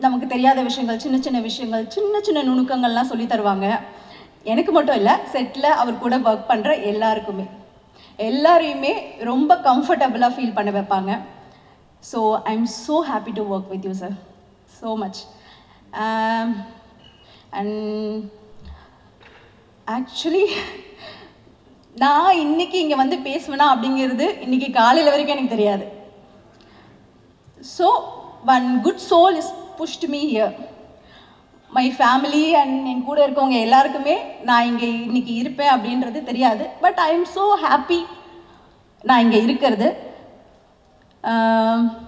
நமக்கு தெரியாத விஷயங்கள், சின்ன சின்ன விஷயங்கள், சின்ன சின்ன நுணுக்கங்கள்லாம் சொல்லி தருவாங்க. எனக்கு மட்டும் இல்லை, செட்டில் அவர் கூட ஒர்க் பண்ணுற எல்லாரையுமே ரொம்ப கம்ஃபர்டபுளாக ஃபீல் பண்ண வைப்பாங்க. So I am so happy to work with you sir, so much. And actually நான் இன்றைக்கி இங்கே வந்து பேசுவேனா அப்படிங்கிறது இன்றைக்கி காலையில் வரைக்கும் எனக்கு தெரியாது. So one good soul is pushed me here. My family and என் கூட இருக்கவங்க எல்லாருக்குமே நான் இங்கே இன்றைக்கி இருப்பேன் அப்படின்றது தெரியாது. But I am so happy நான் இங்கே இருக்கிறது.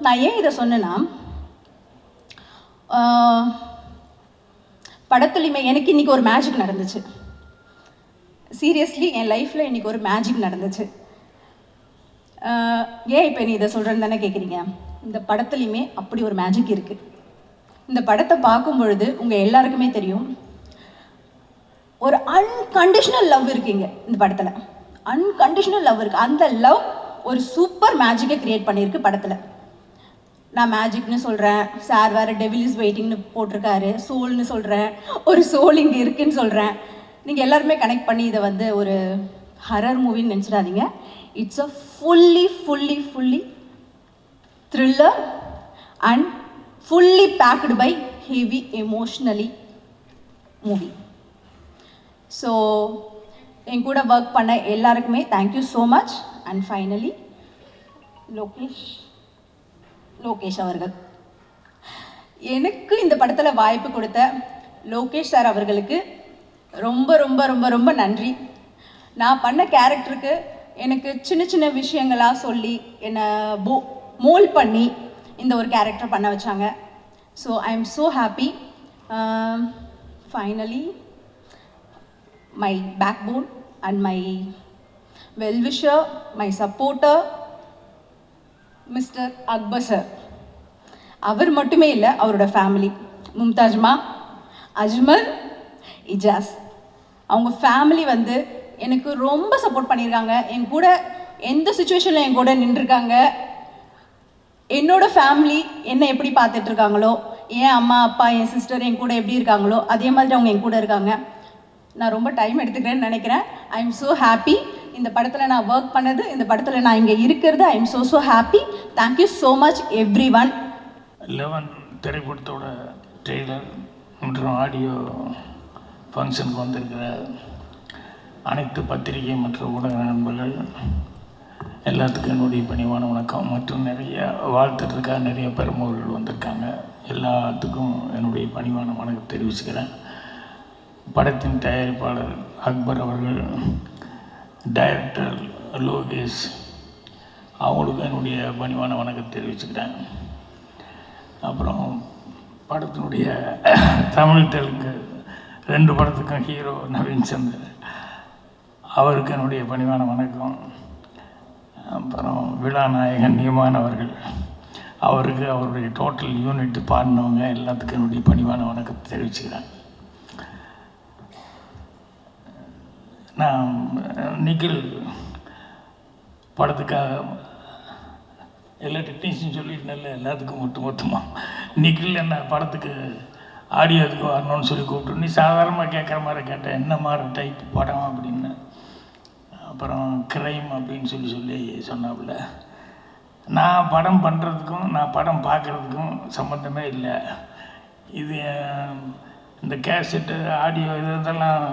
நான் ஏன் இதை சொன்னேன்னா, படத்துலையுமே எனக்கு இன்றைக்கி ஒரு மேஜிக் நடந்துச்சு. சீரியஸ்லி என் லைஃப்பில் இன்றைக்கி ஒரு மேஜிக் நடந்துச்சு. ஏன் இப்போ நீ இதை சொல்கிறேன்னு தானே கேட்குறீங்க. இந்த படத்துலையுமே அப்படி ஒரு மேஜிக் இருக்குது. இந்த படத்தை பார்க்கும் பொழுது உங்கள் எல்லாருக்குமே தெரியும், ஒரு அன்கண்டிஷனல் லவ் இருக்குங்க இந்த படத்தில். அன்கண்டிஷனல் லவ் இருக்குது. அந்த லவ் ஒரு சூப்பர் மேஜிக்கை க்ரியேட் பண்ணியிருக்கு படத்தில். நான் மேஜிக்னு சொல்கிறேன், சார் வேறு டெவில் இஸ் வெயிட்டிங்னு போட்டிருக்காரு, சோல்னு சொல்கிறேன், ஒரு சோல் இங்கே இருக்குன்னு சொல்கிறேன். நீங்கள் எல்லாருமே கனெக்ட் பண்ணி இதை வந்து ஒரு ஹரர் மூவின்னு நினச்சிடாதீங்க. It's a fully thriller and fully packed by heavy emotionally movie. So என் கூட ஒர்க் பண்ண எல்லாருக்குமே thank you so much. And finally Lokesh அவர்கள், எனக்கு இந்த படத்தில் வாய்ப்பு கொடுத்த லோகேஷ் சார் அவர்களுக்கு ரொம்ப ரொம்ப ரொம்ப ரொம்ப நன்றி. நான் பண்ண கேரக்டருக்கு எனக்கு சின்ன சின்ன விஷயங்களாக சொல்லி என்னை மோல்ட் பண்ணி இந்த ஒரு கேரக்டர் பண்ண வச்சாங்க. So I am so happy. Finally my backbone and my well-wisher, my supporter mister Akbar sir. அவர் மட்டுமே இல்லை, அவரோட ஃபேமிலி, மும்தாஜ்மா, அஜ்மல், இஜாஸ், அவங்க ஃபேமிலி வந்து எனக்கு ரொம்ப சப்போர்ட் பண்ணியிருக்காங்க. என் கூட எந்த சுச்சுவேஷனில் என் கூட நின்றுருக்காங்க. என்னோடய ஃபேமிலி என்னை எப்படி பார்த்துட்ருக்காங்களோ, என் அம்மா அப்பா என் சிஸ்டர் என் கூட எப்படி இருக்காங்களோ அதே மாதிரி அவங்க என் கூட இருக்காங்க. நான் ரொம்ப டைம் எடுத்துக்கிறேன்னு நினைக்கிறேன். ஐ எம் ஸோ ஹாப்பி. இந்த படத்தில் நான் ஒர்க் பண்ணது, இந்த படத்தில் நான் இங்கே இருக்கிறது, ஐ am so happy. Thank you so much every one. 11 திரைப்படத்தோட ட்ரெய்லர் மற்றும் ஆடியோ ஃபங்க்ஷனுக்கு வந்திருக்கிற அனைத்து பத்திரிகை மற்றும் ஊடக நண்பர்கள் எல்லாத்துக்கும் என்னுடைய பணிவான வணக்கம். மற்றும் நிறைய வாழ்த்துறதுக்காக நிறைய பெருமவர்கள் வந்திருக்காங்க. எல்லாத்துக்கும் என்னுடைய பணிவான வணக்கம் தெரிவிச்சுக்கிறேன். படத்தின் தயாரிப்பாளர் அக்பர் அவர்கள், டைரக்டர் லோகேஷ், அவங்களுக்கு என்னுடைய பணிவான வணக்கம் தெரிவிச்சுக்கிறேன். அப்புறம் படத்தினுடைய தமிழ் தெலுங்கு 2 படத்துக்கும் ஹீரோ நவீன் சந்தர், அவருக்கு என்னுடைய பணிவான வணக்கம். அப்புறம் விழாநாயகன் நியமான் அவர்கள், அவருக்கு அவருடைய டோட்டல் யூனிட் பாடினவங்க எல்லாத்துக்கும் என்னுடைய பணிவான வணக்கத்தை தெரிவிச்சுக்கிறேன். நான் நிகில் படத்துக்காக எல்லா டெக்னீஷியன் சொல்லிட்டுனால எல்லாத்துக்கும் மொத்தமாக நிகில் என்ன படத்துக்கு ஆடியோ அதுக்கு வரணும்னு சொல்லி கூப்பிட்டு, நீ சாதாரணமாக கேட்குற மாதிரி கேட்டேன், என்ன மாதிரி டைப் படம் அப்படின்னு. அப்புறம் க்ரைம் அப்படின்னு சொல்லி சொன்னாப்புல. நான் படம் பண்ணுறதுக்கும் நான் படம் பார்க்குறதுக்கும் சம்மந்தமே இல்லை. இது இந்த கேசட்டு ஆடியோ இதெல்லாம்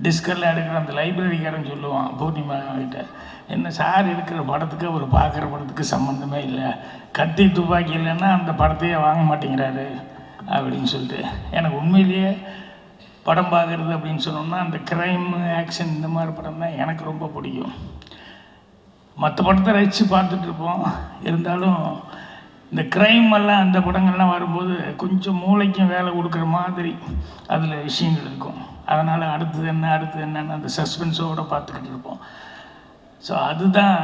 டிஸ்கெல்லாம் எடுக்கிற அந்த லைப்ரரிக்காரன் சொல்லுவான் பூர்ணிமா கிட்ட, என்ன சார் இருக்கிற படத்துக்கு அவர் பார்க்குற படத்துக்கு சம்மந்தமே இல்லை, கத்தி துப்பாக்கி இல்லைன்னா அந்த படத்தையே வாங்க மாட்டேங்கிறாரு அப்படின்னு சொல்லிட்டு. எனக்கு உண்மையிலேயே படம் பார்க்குறது அப்படின்னு சொன்னோம்னா அந்த க்ரைம் ஆக்ஷன் இந்த மாதிரி படம் தான் எனக்கு ரொம்ப பிடிக்கும். மற்ற படத்தை ரசித்து பார்த்துட்ருப்போம், இருந்தாலும் இந்த க்ரைம் எல்லாம் அந்த படங்கள்லாம் வரும்போது கொஞ்சம் மூளைக்கும் வேலை கொடுக்குற மாதிரி அதில் விஷயங்கள் இருக்கும். அதனால் அடுத்தது என்னன்னு அந்த சஸ்பென்ஸோடு பார்த்துக்கிட்டு இருப்போம். ஸோ அதுதான்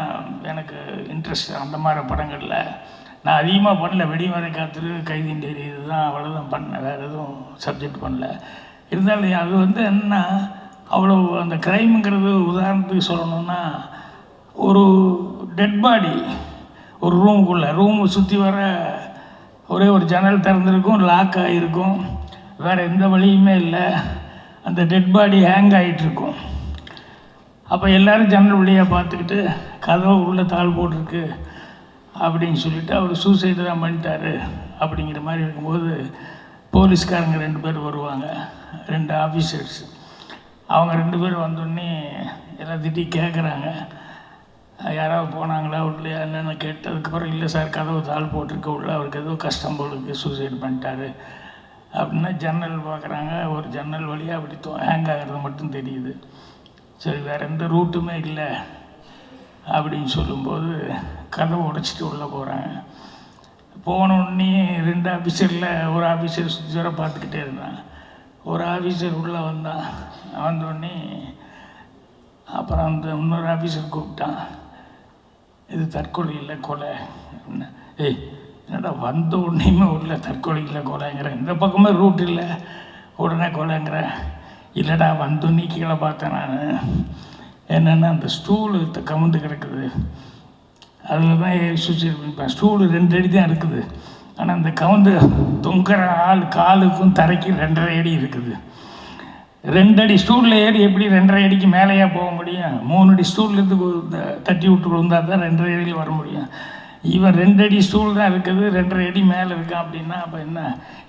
எனக்கு இன்ட்ரெஸ்ட். அந்த மாதிரி படங்களில் நான் அதிகமாக பண்ணல. வெடிமறை காத்திரு, கைதின் டைரி, இதுதான் அவ்வளோதான் பண்ணேன். வேறு எதுவும் சப்ஜெக்ட் பண்ணல. இருந்தாலும் அது வந்து என்ன, அவ்வளோ அந்த க்ரைமுங்கிறது உதாரணத்துக்கு சொல்லணுன்னா, ஒரு டெட் பாடி ஒரு ரூமை சுற்றி வர ஒரே ஒரு ஜன்னல் திறந்துருக்கும், லாக் ஆகிருக்கும், வேறு எந்த வழியுமே இல்லை. அந்த டெட் பாடி ஹேங் ஆகிட்டுருக்கும். அப்போ எல்லோரும் ஜன்னல் வழியாக பார்த்துக்கிட்டு கதவை உள்ளே தாள் போட்டிருக்கு அப்படின்னு சொல்லிவிட்டு அவர் சூசைடு தான் பண்ணிட்டாரு அப்படிங்கிற மாதிரி இருக்கும்போது போலீஸ்காரங்க 2 பேர் வருவாங்க, 2 ஆஃபீஸர்ஸ். அவங்க 2 பேர் வந்தோடனே எல்லாம் திட்டி கேட்குறாங்க, யாராவது போனாங்களா உள்ளே என்னென்னு கேட்டதுக்கப்புறம், இல்லை சார் கதவு தாள் போட்டிருக்க உள்ள அவருக்கு ஏதோ கஷ்டம் போலுக்கு சூசைடு பண்ணிட்டாரு அப்படின்னா ஜன்னல் பார்க்குறாங்க. ஒரு ஜன்னல் வழியாக அப்படி ஹேங் ஆகிறது மட்டும் தெரியுது. சரி, வேறு எந்த ரூட்டுமே இல்லை அப்படின்னு சொல்லும்போது கதவை உடைச்சிட்டு உள்ளே போகிறாங்க. போனோடனே 2 ஆஃபீஸரில் ஒரு ஆஃபீஸர் சுற்றி வர பார்த்துக்கிட்டே இருந்தான். ஒரு ஆஃபீஸர் உள்ளே வந்தான். வந்தோடனே அப்புறம் அந்த இன்னொரு ஆஃபீஸர் கூப்பிட்டான், இது தற்கொலை இல்லை கொலை. ஏய் என்னடா வந்த உடனேயுமே உள்ள தற்கொலை இல்லை கொலைங்கிற, இந்த பக்கமே ரூட் இல்லை உடனே கொலைங்கிற. இல்லைடா வந்தோடனே கீழே பார்த்தேன் நான், என்னென்னா அந்த ஸ்டூலு கவுந்து கிடக்குது, அதில் தான் சூசைட் பண்ணிப்பேன். ஸ்டூலு 2 அடி தான் இருக்குது, ஆனால் அந்த கவுந்து தொங்குற காலுக்கும் தரைக்கும் 2.5 அடி இருக்குது. 2 அடி ஸ்டூலில் ஏறி எப்படி 2.5 அடிக்கு மேலேயா போக முடியும்? 3 அடி ஸ்டூல்லேருந்து தட்டி விட்டு விழுந்தால் தான் 2.5 அடியில் வர முடியும். இவன் 2 அடி ஸ்டூல் தான் இருக்குது, 2.5 அடி மேலே இருக்கான். அப்படின்னா அப்போ என்ன,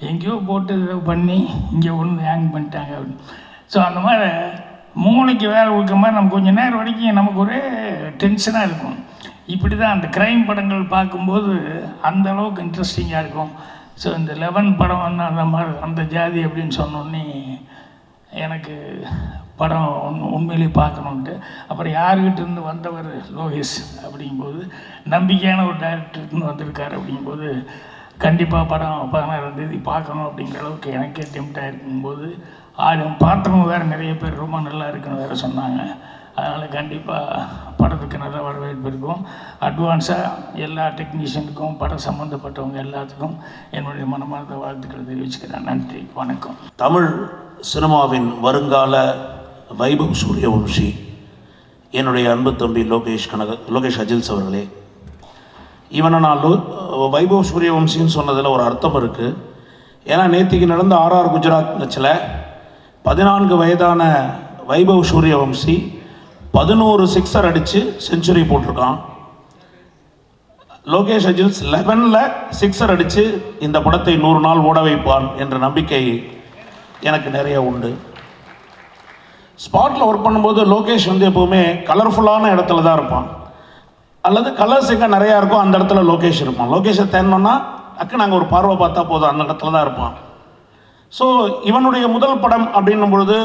எங்கேயோ போட்டு பண்ணி இங்கே ஒன்று ஹேங் பண்ணிட்டாங்க அப்படின்னு. ஸோ அந்த மாதிரி மூளைக்கு வேலை கொடுக்குற மாதிரி நம்ம கொஞ்சம் நேரம் வரைக்கும் நமக்கு ஒரே டென்ஷனாக இருக்கும். இப்படி தான் அந்த க்ரைம் படங்கள் பார்க்கும்போது அந்த அளவுக்கு இன்ட்ரெஸ்டிங்காக இருக்கும். ஸோ இந்த 11 படம் வந்து அந்த மாதிரி அந்த ஜாதி அப்படின்னு சொன்னோடனே எனக்கு படம் உண்மையிலேயே பார்க்கணுன்ட்டு. அப்புறம் யாருக்கிட்டேருந்து வந்தவர் லோகேஷ் அப்படிங்கும்போது, நம்பிக்கையான ஒரு டைரக்டர்லேருந்து வந்திருக்காரு அப்படிங்கும்போது, கண்டிப்பாக படம் 16ஆம் தேதி பார்க்கணும் அப்படிங்கிற அளவுக்கு எனக்கே டெம்ப்டாக இருக்கும்போது, பார்த்தவங்க வேறு நிறைய பேர் ரொம்ப நல்லா இருக்குன்னு வேறு சொன்னாங்க. அதனால் கண்டிப்பாக படத்துக்கு நல்ல வரவேற்பு இருக்கும். அட்வான்ஸாக எல்லா டெக்னீஷியனுக்கும் படம் சம்மந்தப்பட்டவங்க எல்லாத்துக்கும் என்னுடைய மனமார்ந்த வாழ்த்துக்களை தெரிவிச்சுக்கிறேன். நன்றி, வணக்கம். தமிழ் சினிமாவின் வருங்கால வைபவ் சூரியவம்சி, என்னுடைய அன்பு தம்பி லோகேஷ் அஜில்ஸ் அவர்களே, இவனை நான் வைபவ் சூரியவம்சின்னு சொன்னதில் ஒரு அர்த்தம் இருக்குது. ஏன்னா நேற்றுக்கு நடந்த ஆர்ஆர் குஜராத் மேட்சில் 14 வயதான வைபவ் சூரியவம்சி 11 சிக்ஸர் அடித்து செஞ்சுரி போட்டிருக்கான். லோகேஷ் அஜில்ஸ் 11ல் சிக்ஸர் அடித்து இந்த படத்தை 100 நாள் ஓட வைப்பான் என்ற நம்பிக்கை எனக்கு நிறைய உண்டு. ஸ்பாட்டில் ஒர்க் பண்ணும்போது லோகேஷ் வந்து எப்போவுமே கலர்ஃபுல்லான இடத்துல தான் இருப்பான், அல்லது கலர்ஸ் எங்கே நிறையா இருக்கும் அந்த இடத்துல லோகேஷ் இருப்பான். லோகேஷை தேடணுன்னா அக்கு நாங்கள் ஒரு பார்வை பார்த்தா போதும், அந்த இடத்துல தான் இருப்பான். ஸோ இவனுடைய முதல் படம் அப்படின்னும் பொழுது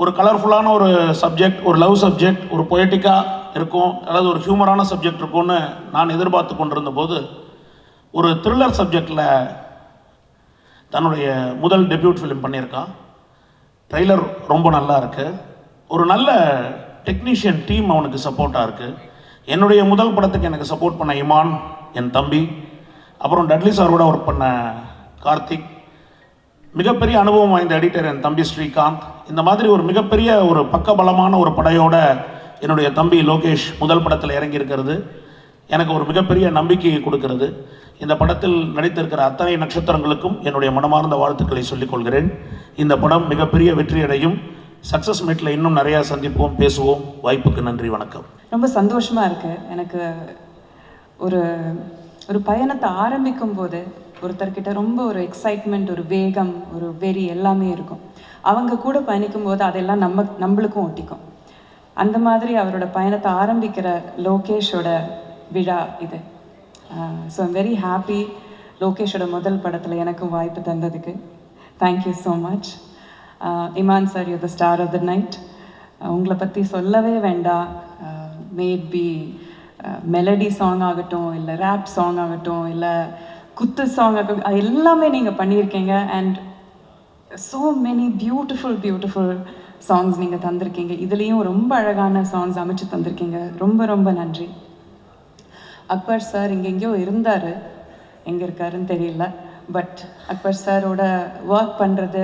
ஒரு கலர்ஃபுல்லான ஒரு சப்ஜெக்ட், ஒரு லவ் சப்ஜெக்ட், ஒரு பொயட்டிக்காக இருக்கும், அதாவது ஒரு ஹியூமரான சப்ஜெக்ட் இருக்கும்னு நான் எதிர்பார்த்து கொண்டிருந்த போது, ஒரு த்ரில்லர் சப்ஜெக்டில் தன்னுடைய முதல் டெபியூட் ஃபிலிம் பண்ணியிருக்கான். ட்ரெய்லர் ரொம்ப நல்லா இருக்குது. ஒரு நல்ல டெக்னீஷியன் டீம் அவனுக்கு சப்போர்ட்டாக இருக்குது. என்னுடைய முதல் படத்துக்கு எனக்கு சப்போர்ட் பண்ண இமான் என் தம்பி, அப்புறம் டட்லி சாரோட ஒர்க் பண்ண கார்த்திக், மிகப்பெரிய அனுபவம் வாய்ந்த எடிட்டர் என் தம்பி ஸ்ரீகாந்த். இந்த மாதிரி ஒரு மிகப்பெரிய ஒரு பக்கபலமான ஒரு படையோட என்னுடைய தம்பி லோகேஷ் முதல் படத்தில் இறங்கியிருக்கிறது எனக்கு ஒரு மிகப்பெரிய நம்பிக்கையை கொடுக்கிறது. இந்த படத்தில் நடித்திருக்கிற அத்தனை நட்சத்திரங்களுக்கும் என்னுடைய மனமார்ந்த வாழ்த்துக்களை சொல்லிக் கொள்கிறேன். இந்த படம் மிகப்பெரிய வெற்றியடையும். சக்ஸஸ் மீட்டில் இன்னும் நிறையா சந்திப்போம், பேசுவோம். வாய்ப்புக்கு நன்றி, வணக்கம். ரொம்ப சந்தோஷமாக இருக்குது. எனக்கு ஒரு பயணத்தை ஆரம்பிக்கும் போது ஒருத்தர்கிட்ட ரொம்ப ஒரு எக்ஸைட்மெண்ட், ஒரு வேகம், ஒரு வெறி எல்லாமே இருக்கும். அவங்க கூட பயணிக்கும் போது அதெல்லாம் நம்மளுக்கும் ஒட்டிக்கும். அந்த மாதிரி அவரோட பயணத்தை ஆரம்பிக்கிற லோகேஷோட விழா இது. ஸோ ஐம் வெரி ஹாப்பி லோகேஷோட முதல் படத்தில் எனக்கும் வாய்ப்பு தந்ததுக்கு. Thank you so much. Imman sir, you the star of the night. உங்களை பற்றி சொல்லவே வேண்டாம். மேட் பி மெலடி சாங் ஆகட்டும், இல்லை ரேப் சாங் ஆகட்டும், இல்லை குத்து சாங் ஆகட்டும், அது எல்லாமே நீங்கள் பண்ணியிருக்கீங்க. And so many beautiful songs நீங்கள் தந்திருக்கீங்க. இதுலேயும் ரொம்ப அழகான சாங்ஸ் அமைச்சு தந்திருக்கீங்க. ரொம்ப ரொம்ப நன்றி. அக்பர் சார் எங்கெங்கேயோ இருந்தார், எங்கே இருக்காருன்னு தெரியல. பட் அக்பர் சாரோட ஒர்க் பண்ணுறது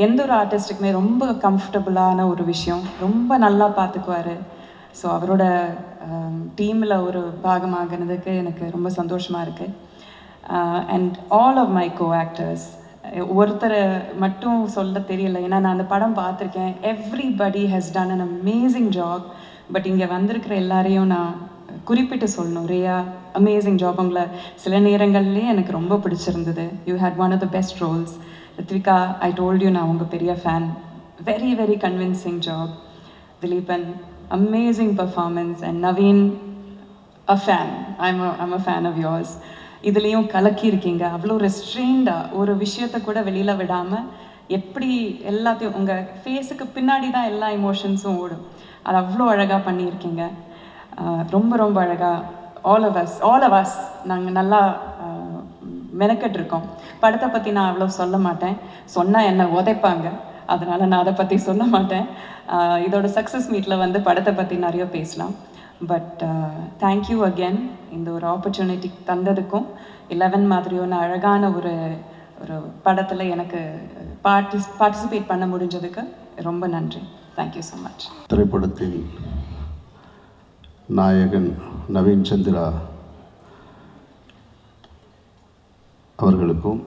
எந்த ஒரு ஆர்டிஸ்ட்டுக்குமே ரொம்ப கம்ஃபர்டபுளான ஒரு விஷயம். ரொம்ப நல்லா பார்த்துக்குவார். ஸோ அவரோட டீமில் ஒரு பாகமாகினதுக்கு எனக்கு ரொம்ப சந்தோஷமாக இருக்குது. And all of my co actors, ஒருத்தரை மட்டும் சொல்ல தெரியல, ஏன்னா நான் அந்த படம் பார்த்துருக்கேன். Everybody has done an amazing job. But இங்கே வந்திருக்கிற எல்லாரையும் நான் குறிப்பிட்டு சொல்லணும். Riya, amazing job. உங்களை சில நேரங்கள்லேயே எனக்கு ரொம்ப பிடிச்சிருந்தது. You had one of the best roles. Rithvika, I told you, நான் உங்கள் பெரிய fan. Very very convincing job. Dileepan, amazing performance. And Naveen, a fan. I'm a fan of yours. இதுலேயும் கலக்கியிருக்கீங்க. அவ்வளோ ரெஸ்ட்ரெயின்டாக ஒரு விஷயத்தை கூட வெளியில் விடாமல் எப்படி எல்லாத்தையும் உங்கள் ஃபேஸுக்கு பின்னாடி தான் எல்லா எமோஷன்ஸும் ஓடும். அது அவ்வளோ அழகாக பண்ணியிருக்கீங்க. ரொம்ப ரொம்ப அழகாக ஆல் ஆஃப் அஸ் நாங்கள் நல்லா மெனக்கெட்டிருக்கோம். படத்தை பற்றி நான் அவ்வளோ சொல்ல மாட்டேன், சொன்னால் என்னை உதைப்பாங்க. அதனால் நான் அதை பற்றி சொல்ல மாட்டேன். இதோட சக்ஸஸ் மீட்டில் வந்து படத்தை பற்றி நிறைய பேசலாம். பட் தேங்க்யூ அகெயின் இந்த ஒரு ஆப்பர்ச்சுனிட்டி தந்ததுக்கும், 11 மாதிரியான அழகான ஒரு படத்தில் எனக்கு பார்ட்டிசிபேட் பண்ண முடிஞ்சதுக்கு ரொம்ப நன்றி. Thank you so much. திரைப்படத்தின் நாயகன் நவீன் சந்திரா அவர்களுக்கும்,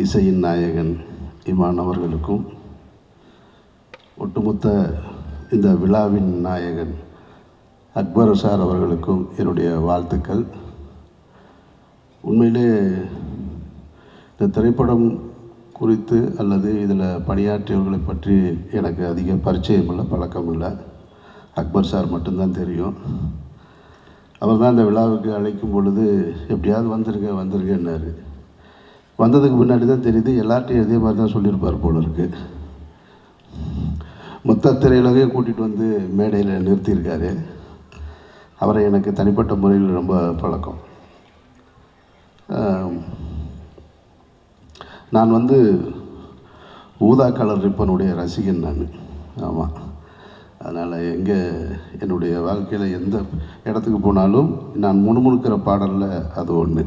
இசையின் நாயகன் இமான் அவர்களுக்கும், ஒட்டுமொத்த இந்த விழாவின் நாயகன் அக்பர் சார் அவர்களுக்கும் என்னுடைய வாழ்த்துக்கள். உண்மையிலே இந்த திரைப்படம் குறித்து அல்லது இதில் பணியாற்றியவர்களை பற்றி எனக்கு அதிக பரிச்சயம் இல்லை, பழக்கம் இல்லை. அக்பர் சார் மட்டும்தான் தெரியும். அவர் தான் இந்த விழாவுக்கு அழைக்கும் பொழுது எப்படியாவது வந்துருங்கன்னாரு. வந்ததுக்கு முன்னாடி தான் தெரியுது எல்லார்ட்டையும் இதே மாதிரி தான் சொல்லியிருப்பார் போல இருக்கு. மொத்த திரையுலகையும் கூட்டிகிட்டு வந்து மேடையில் நிறுத்தியிருக்காரு. அவரை எனக்கு தனிப்பட்ட முறையில் ரொம்ப பழக்கம். நான் வந்து ஊதா கலர் ரிப்பனுடைய ரசிகன் நான். ஆமாம், அதனால் என்னுடைய வாழ்க்கையில் எந்த இடத்துக்கு போனாலும் நான் முணுமுணுக்கிற பாடலில் அது ஒன்று.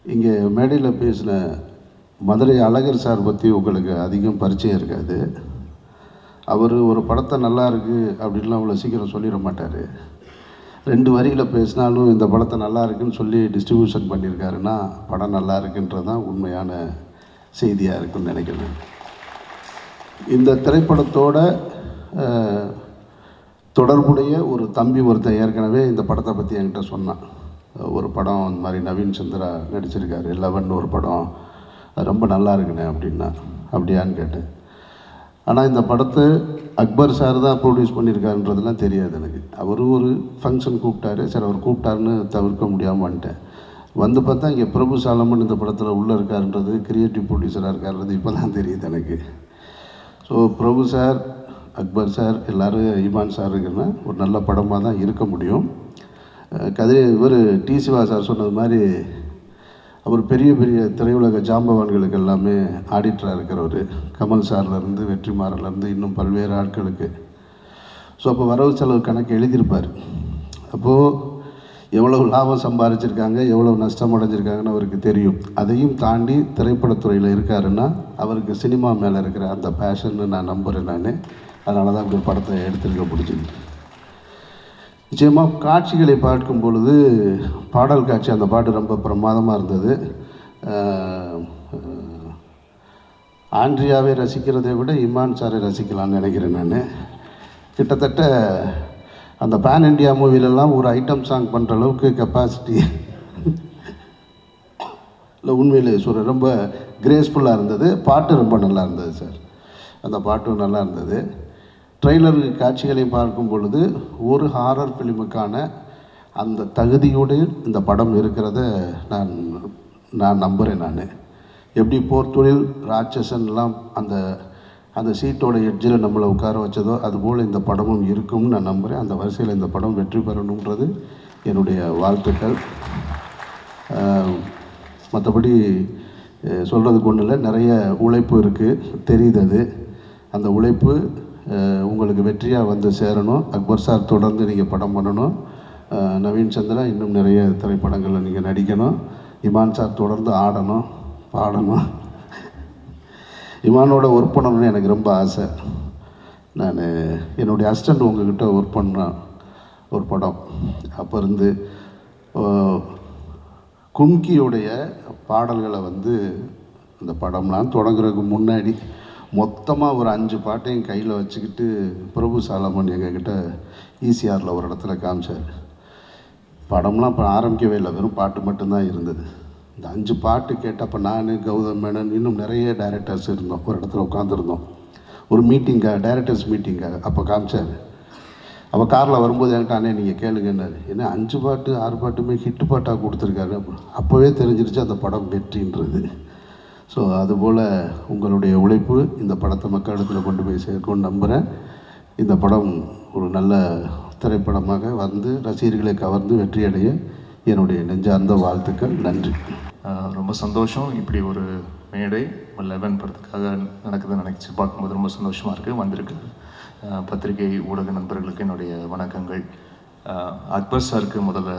இங்கே மேடையில் பேசின மதுரை அழகர் சார் பற்றி உங்களுக்கு அதிகம் பரிச்சயம் இருக்காது. அவர் ஒரு படத்தை நல்லா இருக்குது அப்படின்லாம் அவ்வளோ சீக்கிரம் சொல்லிட மாட்டார். 2 வரியில் பேசினாலும் இந்த படத்தை நல்லா இருக்குன்னு சொல்லி டிஸ்ட்ரிபியூஷன் பண்ணியிருக்காருன்னா படம் நல்லா இருக்குன்றது தான் உண்மையான செய்தியாக இருக்குன்னு நினைக்கிறேன். இந்த திரைப்படத்தோட தொடர்புடைய ஒரு தம்பி ஒருத்தன் ஏற்கனவே இந்த படத்தை பற்றி என்கிட்ட சொன்னான். ஒரு படம் இந்த மாதிரி நவீன் சந்திரா நடிச்சிருக்காரு, 11 ஒரு படம், ரொம்ப நல்லா இருக்குண்ணே அப்படின்னா. அப்படியான்னு கேட்டேன். ஆனால் இந்த படத்தை அக்பர் சார் தான் ப்ரொடியூஸ் பண்ணியிருக்காருன்றதுலாம் தெரியாது எனக்கு. அவர் ஒரு ஃபங்க்ஷன் கூப்பிட்டாரு, சரி அவர் கூப்பிட்டாருன்னு தவிர்க்க முடியாமல் வந்துட்டேன். வந்து பார்த்தா இங்கே பிரபு சாலமன் இந்த படத்தில் உள்ளே இருக்காருன்றது, கிரியேட்டிவ் ப்ரொடியூசராக இருக்காருன்றது இப்போ தான் தெரியுது எனக்கு. ஸோ பிரபு சார், அக்பர் சார், எல்லோரும் இமான் சார் இருக்குன்னா ஒரு நல்ல படமாக தான் இருக்க முடியும். இவர் டி சிவா சார் சொன்னது மாதிரி அவர் பெரிய பெரிய திரையுலக ஜாம்பவான்களுக்கு எல்லாமே ஆடிட்டராக இருக்கிறவர். கமல் சார்லேருந்து வெற்றிமாறன்லேருந்து இன்னும் பல்வேறு ஆட்களுக்கு. ஸோ அப்போ வரவு செலவு கணக்கு எழுதியிருப்பார். அப்போது எவ்வளவு லாபம் சம்பாதிச்சிருக்காங்க, எவ்வளவு நஷ்டம் அடைஞ்சிருக்காங்கன்னு அவருக்கு தெரியும். அதையும் தாண்டி திரைப்படத்துறையில் இருக்காருன்னா அவருக்கு சினிமா மேலே இருக்கிற அந்த பேஷன்னு நான் நம்புகிறேன். அதனால தான் இப்படி படத்தை எடுத்துருக்க பிடிச்சிருக்கு. நிச்சயமாக காட்சிகளை பார்க்கும் பொழுது பாடல் காட்சி, அந்த பாட்டு ரொம்ப பிரமாதமாக இருந்தது. ஆண்ட்ரியாவை ரசிக்கிறதை விட இமான் சாரை ரசிக்கலான்னு நினைக்கிறேன் நான். கிட்டத்தட்ட அந்த பேன் இண்டியா மூவிலெல்லாம் ஒரு ஐட்டம் சாங் பண்ணுற அளவுக்கு கெப்பாசிட்டி இல்லை. உண்மையிலே சொல்கிறேன், ரொம்ப கிரேஸ்ஃபுல்லாக இருந்தது. பாட்டு ரொம்ப நல்லா இருந்தது சார். அந்த பாட்டும் நல்லா இருந்தது. ட்ரெய்லர் காட்சிகளை பார்க்கும் பொழுது ஒரு ஹாரர் ஃபிலிமுக்கான அந்த தகுதியோடு இந்த படம் இருக்கிறத நான் நம்புகிறேன். நான் எப்படி போர் தொழில் ராட்சசன்லாம் அந்த சீட்டோட எட்ஜில் நம்மளை உட்கார வச்சதோ அதுபோல் இந்த படமும் இருக்கும்னு நான் நம்புகிறேன். அந்த வரிசையில் இந்த படம் வெற்றி பெறணுன்றது என்னுடைய வாழ்த்துக்கள். மற்றபடி சொல்கிறதுக்கு ஒன்றும் இல்லை, நிறைய உழைப்பு இருக்குது, தெரியுது. அது அந்த உழைப்பு உங்களுக்கு வெற்றியாக வந்து சேரணும். அக்பர் சார் தொடர்ந்து நீங்கள் படம் பண்ணணும். நவீன் சந்திரா இன்னும் நிறைய திரைப்படங்களில் நீங்கள் நடிக்கணும். இமான் சார் தொடர்ந்து ஆடணும், பாடணும். இமானோட ஒர்க் பண்ணணும்னு எனக்கு ரொம்ப ஆசை. நான் என்னுடைய அசிஸ்டண்ட் உங்ககிட்ட ஒர்க் பண்ணேன் ஒரு படம். அப்போ இருந்து கும்கியோடைய பாடல்களை வந்து அந்த படம்லாம் தொடங்குறதுக்கு முன்னாடி மொத்தமாக ஒரு 5 பாட்டையும் கையில் வச்சுக்கிட்டு பிரபு சாலமன் எங்ககிட்ட ஈசிஆரில் ஒரு இடத்துல காமிச்சார். படம்லாம் இப்போ ஆரம்பிக்கவே இல்லை, வெறும் பாட்டு மட்டும்தான் இருந்தது. இந்த 5 பாட்டு கேட்டப்போ நான், கௌதம் மேனன், இன்னும் நிறைய டைரக்டர்ஸ் இருந்தோம், ஒரு இடத்துல உட்காந்துருந்தோம். ஒரு மீட்டிங்காக, டைரக்டர்ஸ் மீட்டிங்காக அப்போ காமிச்சார். அப்போ காரில் வரும்போது என்கிட்ட, அண்ணே நீங்கள் கேளுங்கன்னாரு. ஏன்னா 5 பாட்டு 6 பாட்டுமே ஹிட்டு பாட்டாக கொடுத்துருக்காரு. அப்போவே தெரிஞ்சிருச்சு அந்த படம் வெற்றின்றது. ஸோ அதுபோல் உங்களுடைய உழைப்பு இந்த படத்தை மக்களிடத்தில் கொண்டு போய் சேர்க்கும்னு நம்புகிறேன். இந்த படம் ஒரு நல்ல திரைப்படமாக வந்து ரசிகர்களை கவர்ந்து வெற்றியடைய என்னுடைய நெஞ்சார்ந்த வாழ்த்துக்கள். நன்றி. ரொம்ப சந்தோஷம். இப்படி ஒரு மேடை 11 படத்துக்காக நடக்குதுன்னு நினச்சி பார்க்கும்போது ரொம்ப சந்தோஷமாக இருக்குது. வந்திருக்கு பத்திரிகை ஊடக நண்பர்களுக்கு என்னுடைய வணக்கங்கள். அக்பர் சாருக்கு முதல்ல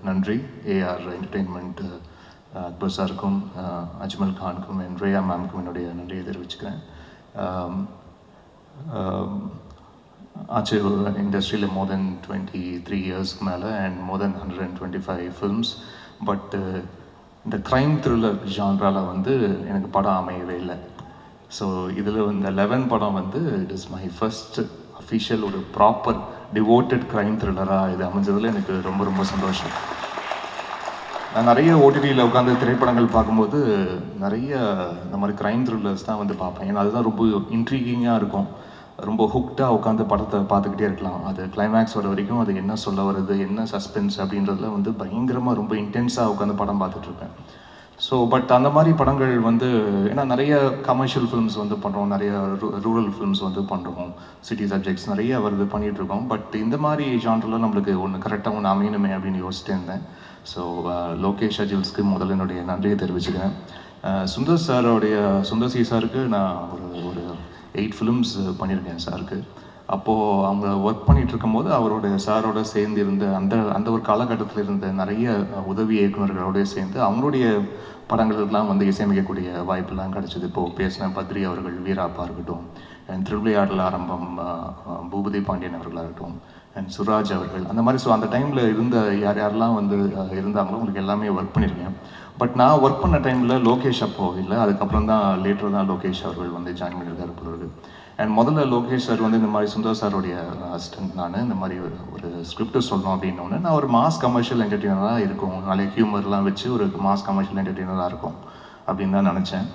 நன்றி. ஏஆர் என்டர்டெயின்மெண்ட் அக்பர் சாருக்கும் அஜ்மல் கானுக்கும் ரேயா மேமுக்கும் என்னுடைய நன்றியை தெரிவிச்சுக்கிறேன். ஆச்சு இண்டஸ்ட்ரியில் மோர் தென் 23 இயர்ஸ்க்கு மேலே and more then 125 films. But இந்த க்ரைம் த்ரில்லர் ஜான்ராவில் வந்து எனக்கு படம் அமையவே இல்லை. ஸோ இதில் இந்த 11 படம் வந்து it is my first official ஒரு ப்ராப்பர் டிவோட்டட் க்ரைம் த்ரில்லராக இது அமைஞ்சதில் எனக்கு ரொம்ப ரொம்ப சந்தோஷம். நான் நிறைய ஓடிடியில் உட்காந்து திரைப்படங்கள் பார்க்கும்போது நிறைய இந்த மாதிரி க்ரைம் த்ரில்லர்ஸ் தான் வந்து பார்ப்பேன். ஏன்னா அதுதான் ரொம்ப இன்ட்ரீகிங்காக இருக்கும். ரொம்ப ஹுக்டாக உட்காந்து படத்தை பார்த்துக்கிட்டே இருக்கலாம். அது கிளைமேக்ஸ் வர வரைக்கும் அது என்ன சொல்ல வருது, என்ன சஸ்பென்ஸ் அப்படின்றதுல வந்து பயங்கரமாக ரொம்ப இன்டென்ஸாக உட்காந்து படம் பார்த்துட்ருப்பேன். ஸோ பட் அந்த மாதிரி படங்கள் வந்து ஏன்னா நிறைய கமர்ஷியல் ஃபிலிம்ஸ் வந்து பண்ணுறோம், நிறைய ரூரல் ஃபிலிம்ஸ் வந்து பண்ணுறோம், சிட்டி சப்ஜெக்ட்ஸ் நிறைய வருது பண்ணிகிட்ருக்கோம். பட் இந்த மாதிரி ஜான்ரில் நம்மளுக்கு ஒன்று கரெக்டாக ஒன்று அமையணுமே அப்படின்னு யோசிச்சுட்டு இருந்தேன். ஸோ லோகேஷ் அஜில்ஸ்க்கு முதல்ல என்னுடைய நன்றியை தெரிவிச்சுக்கிறேன். சுந்தர் சி சாருக்கு நான் ஒரு 8 ஃபிலிம்ஸ் பண்ணியிருக்கேன் சாருக்கு. அப்போது அவங்க ஒர்க் பண்ணிகிட்டு இருக்கும்போது அவருடைய சாரோட சேர்ந்து இருந்த அந்த ஒரு காலகட்டத்தில் இருந்த நிறைய உதவி இயக்குநர்களோடய சேர்ந்து அவங்களுடைய படங்களுக்கெல்லாம் வந்து இசையமைக்கக்கூடிய வாய்ப்பெல்லாம் கிடச்சிது. இப்போது பேசின பத்ரி அவர்கள், வீராப்பா இருக்கட்டும், அண்ட் திருவிளையாடல் ஆரம்பம் பூபதி பாண்டியன் அவர்களாகட்டும், அண்ட் சுராஜ் அவர்கள், அந்த மாதிரி. ஸோ அந்த டைமில் இருந்த யாரெல்லாம் வந்து இருந்தாங்களோ உங்களுக்கு எல்லாமே ஒர்க் பண்ணியிருக்கேன். பட் நான் ஒர்க் பண்ண டைமில் லோகேஷ் அப்போது இல்லை, அதுக்கப்புறம் தான் லேட்டர் தான் லோகேஷ் அவர்கள் வந்து ஜாயின் பண்ணியிருக்காரு போல. அண்ட் முதல்ல லோகேஷ் சார் வந்து இந்த மாதிரி சுந்தர் சாருடைய அசிஸ்டன்ட். நான் இந்த மாதிரி ஒரு ஸ்கிரிப்ட் சொல்லணும் அப்படின்னோடனே நான் ஒரு மாஸ் கமர்ஷியல் என்டர்டெய்னராக இருக்கும், நிறைய ஹியூமர்லாம் வச்சு ஒரு மாஸ் கமர்ஷியல் என்டர்டெய்னராக இருக்கும் அப்படின்னு தான் நினச்சேன்.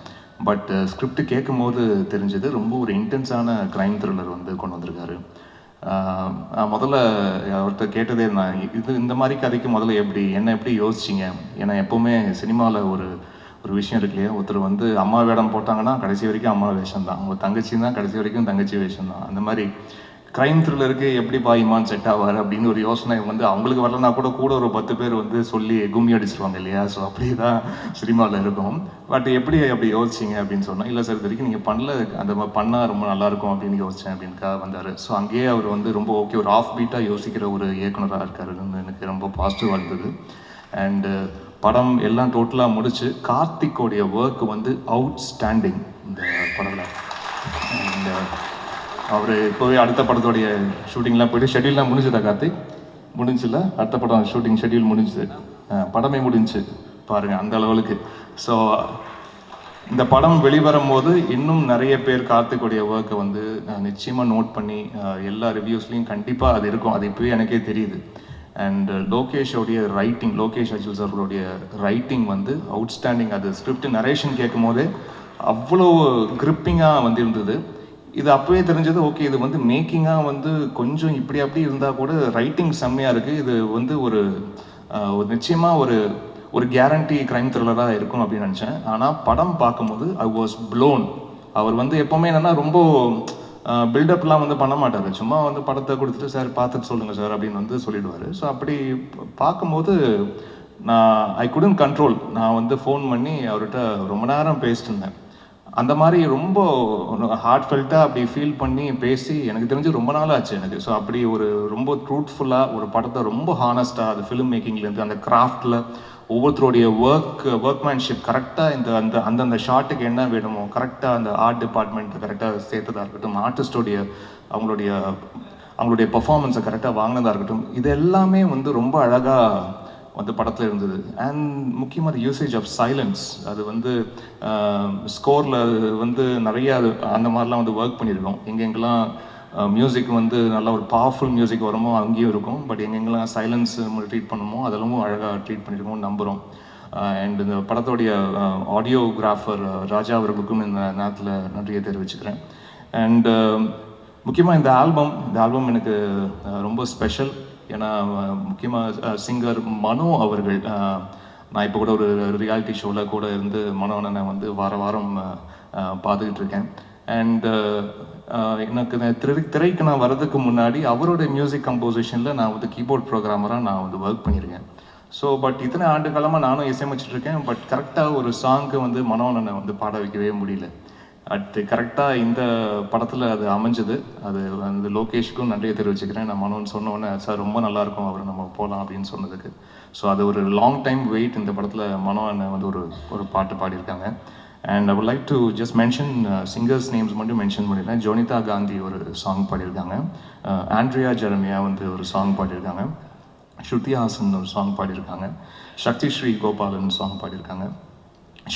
பட் ஸ்கிரிப்ட் கேட்கும் போது தெரிஞ்சது ரொம்ப ஒரு இன்டென்ஸான க்ரைம் த்ரில்லர் வந்து கொண்டு வந்திருக்காரு. முதல்ல அவர்கிட்ட கேட்டதே நான் இந்த மாதிரி கதைக்கு முதல்ல என்ன எப்படி யோசிச்சிங்க? ஏன்னா எப்போவுமே சினிமாவில் ஒரு விஷயம் இருக்கு இல்லையா, ஒருத்தர் வந்து அம்மா வேடம் போட்டாங்கன்னா கடைசி வரைக்கும் அம்மா வேஷம் தான், அவங்க தங்கச்சி தான் கடைசி வரைக்கும் தங்கச்சி வேஷம் தான். அந்த மாதிரி க்ரைம் த்ரில்லருக்கு எப்படி இமான் செட் ஆவார் அப்படின்னு ஒரு யோசனை வந்து அவங்களுக்கு வரலன்னா கூட ஒரு 10 பேர் வந்து சொல்லி கும்மி அடிச்சிருவாங்க இல்லையா. ஸோ அப்படி தான் சினிமாவில் இருக்கும். பட் எப்படி அப்படி யோசிச்சிங்க அப்படின்னு சொன்னால், இல்லை சார் இது வரைக்கும் நீங்கள் பண்ணல, அந்த மாதிரி பண்ணால் ரொம்ப நல்லாயிருக்கும் அப்படின்னு யோசித்தேன் அப்படின்னுக்காக வந்தார். ஸோ அங்கேயே அவர் வந்து ரொம்ப ஓகே, ஒரு ஆஃப் பீட்டாக யோசிக்கிற ஒரு இயக்குனராக இருக்காருன்னு எனக்கு ரொம்ப பாசிட்டிவாக இருந்தது. அண்டு படம் எல்லாம் டோட்டலாக முடிச்சு கார்த்திக்கோடைய ஒர்க் வந்து அவுட்ஸ்டாண்டிங் இந்த படத்தில். இந்த அவர் இப்போவே அடுத்த படத்தோடைய ஷூட்டிங்லாம் போய்ட்டு ஷெட்யூல்லாம் முடிஞ்சுதா கார்த்திக்? முடிஞ்சில்ல? அடுத்த படம் ஷூட்டிங் ஷெட்யூல் முடிஞ்சுது, படமே முடிஞ்சு பாருங்கள் அந்த அளவுக்கு. ஸோ இந்த படம் வெளிவரும் போது இன்னும் நிறைய பேர் கார்த்திக்குடைய ஒர்க்கை வந்து நிச்சயமாக நோட் பண்ணி எல்லா ரிவ்யூஸ்லேயும் கண்டிப்பாக அது இருக்கும். அது இப்போவே எனக்கே தெரியுது. அண்ட் லோகேஷோடைய ரைட்டிங், லோகேஷ் அஜில் சாரோடைய ரைட்டிங் வந்து அவுட்ஸ்டாண்டிங். அது ஸ்கிரிப்ட் நரேஷன் கேட்கும் போதே அவ்வளோ கிரிப்பிங்காக வந்து இருந்தது. இது அப்போவே தெரிஞ்சது, ஓகே இது வந்து மேக்கிங்காக வந்து கொஞ்சம் இப்படி அப்படி இருந்தால் கூட ரைட்டிங் செம்மையாக இருக்குது, இது வந்து ஒரு நிச்சயமாக ஒரு கேரண்டி க்ரைம் த்ரில்லராக இருக்கும் அப்படின்னு நினச்சேன். ஆனால் படம் பார்க்கும்போது ஐ வாஸ் ப்ளோன். அவர் வந்து எப்போவுமே என்னென்னா ரொம்ப பில்டப்லாம் வந்து பண்ண மாட்டார், சும்மா வந்து படத்தை கொடுத்துட்டு சார் பார்த்துட்டு சொல்லுங்கள் சார் அப்படின்னு வந்து சொல்லிடுவார். ஸோ அப்படி பார்க்கும்போது ஐ குடன்ட் கண்ட்ரோல். நான் வந்து ஃபோன் பண்ணி அவர்கிட்ட ரொம்ப நேரம் பேசிட்டு இருந்தேன். அந்த மாதிரி ரொம்ப ஹார்ட்ஃபெல்ட்டாக அப்படி ஃபீல் பண்ணி பேசி எனக்கு தெரிஞ்சு ரொம்ப நாள் ஆச்சு எனக்கு. ஸோ அப்படி ஒரு ரொம்ப ட்ரூத்ஃபுல்லாக ஒரு படத்தை ரொம்ப ஹானஸ்ட்டாக அது ஃபிலிம் மேக்கிங்லேருந்து அந்த கிராஃப்டில் ஒவ்வொருத்தருடைய ஒர்க்மேன்ஷிப் கரெக்டாக அந்தந்த ஷாட்டுக்கு என்ன வேணுமோ கரெக்டாக அந்த ஆர்ட் டிபார்ட்மெண்ட்டு கரெக்டாக சேர்த்ததாக இருக்கட்டும், ஆர்டிஸ்டோடைய அவங்களுடைய பர்ஃபார்மன்ஸை கரெக்டாக வாங்கினதாக இருக்கட்டும், இது எல்லாமே வந்து ரொம்ப அழகாக வந்து படத்தில் இருந்தது. அண்ட் முக்கியமாக அது யூசேஜ் ஆஃப் சைலன்ஸ், அது வந்து ஸ்கோரில் வந்து நிறைய அது அந்த மாதிரிலாம் வந்து ஒர்க் பண்ணியிருக்கோம். எங்கெங்கெல்லாம் மியூசிக் வந்து நல்ல ஒரு பவர்ஃபுல் மியூசிக் வருமோ அங்கேயும் இருக்கும், பட் எங்கெங்கெல்லாம் சைலன்ஸ் ட்ரீட் பண்ணுமோ அதெல்லாம் அழகாக ட்ரீட் பண்ணியிருக்கோம் நம்புகிறோம். அண்ட் இந்த படத்தோடைய ஆடியோகிராஃபர் ராஜா அவர்களுக்கும் இந்த நேரத்தில் நன்றியை தெரிவிச்சுக்கிறேன். அண்ட் முக்கியமாக இந்த ஆல்பம் எனக்கு ரொம்ப ஸ்பெஷல். ஏன்னா முக்கியமாக சிங்கர் மனோ அவர்கள், நான் இப்போ கூட ஒரு ரியாலிட்டி ஷோவில் கூட இருந்து மனோனை வந்து வாரம் பார்த்துக்கிட்டு இருக்கேன். அண்ட் எனக்கு திரைக்கு நான் வர்றதுக்கு முன்னாடி அவரோட மியூசிக் கம்போசிஷனில் நான் வந்து கீபோர்ட் ப்ரோக்ராமராக நான் வந்து ஒர்க் பண்ணியிருக்கேன். ஸோ பட் இத்தனை ஆண்டு காலமாக நானும் இசையமைச்சிட்ருக்கேன். பட் கரெக்டாக ஒரு சாங்க்கு வந்து மனோனை வந்து பாட வைக்கவே முடியல. அது கரெக்டாக இந்த படத்தில் அது அமைஞ்சது. அது வந்து லோகேஷ்க்கும் நன்றியை தெரிவிச்சுக்கிறேன். நான் மனோன்னு சொன்னோன்னே சார் ரொம்ப நல்லாயிருக்கும் அவர் நம்ம போகலாம் அப்படின்னு சொன்னதுக்கு. ஸோ அது ஒரு லாங் டைம் வெயிட். இந்த படத்தில் மனோ அண்ணன் வந்து ஒரு பாட்டு பாடியிருக்காங்க. And I would like to just mention singers names மட்டும் மென்ஷன் பண்ணியிருக்கேன். ஜோனிதா காந்தி ஒரு சாங் பாடியிருக்காங்க, ஆண்ட்ரியா ஜெரமியா வந்து ஒரு சாங் பாடியிருக்காங்க, ஸ்ருதி ஹாசன் ஒரு சாங் பாடியிருக்காங்க, சக்தி ஸ்ரீ கோபாலன் சாங் பாடியிருக்காங்க,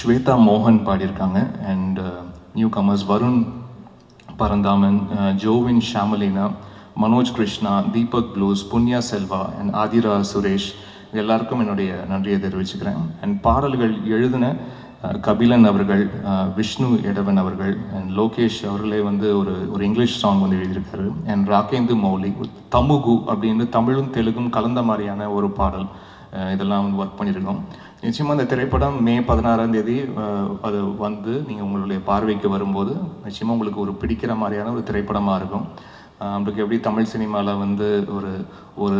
ஸ்வேதா மோகன் பாடியிருக்காங்க. And newcomers Varun Paranthaman, Jovin Shamalina, Manoj Krishna, Deepak Blues, Punniya Selva and Aadhira Suresh எல்லாருக்கும் என்னுடைய நன்றியை தெரிவிச்சுக்கிறேன். அண்ட் பாடல்கள் எழுதின கபிலன் அவர்கள், விஷ்ணு எடவன் அவர்கள் அண்ட் லோகேஷ் அவர்களே வந்து ஒரு இங்கிலீஷ் சாங் வந்து எழுதியிருக்காரு. அண்ட் ராகேந்து மௌலி தமுகு அப்படின்னு தமிழும் தெலுங்கும் கலந்த மாதிரியான ஒரு பாடல், இதெல்லாம் வந்து ஒர்க் பண்ணியிருக்கோம். நிச்சயமாக இந்த திரைப்படம் மே 16ஆம் தேதி அது வந்து நீங்கள் உங்களுடைய பார்வைக்கு வரும்போது நிச்சயமாக உங்களுக்கு ஒரு பிடிக்கிற மாதிரியான ஒரு திரைப்படமாக இருக்கும். நம்மளுக்கு எப்படி தமிழ் சினிமாவில் வந்து ஒரு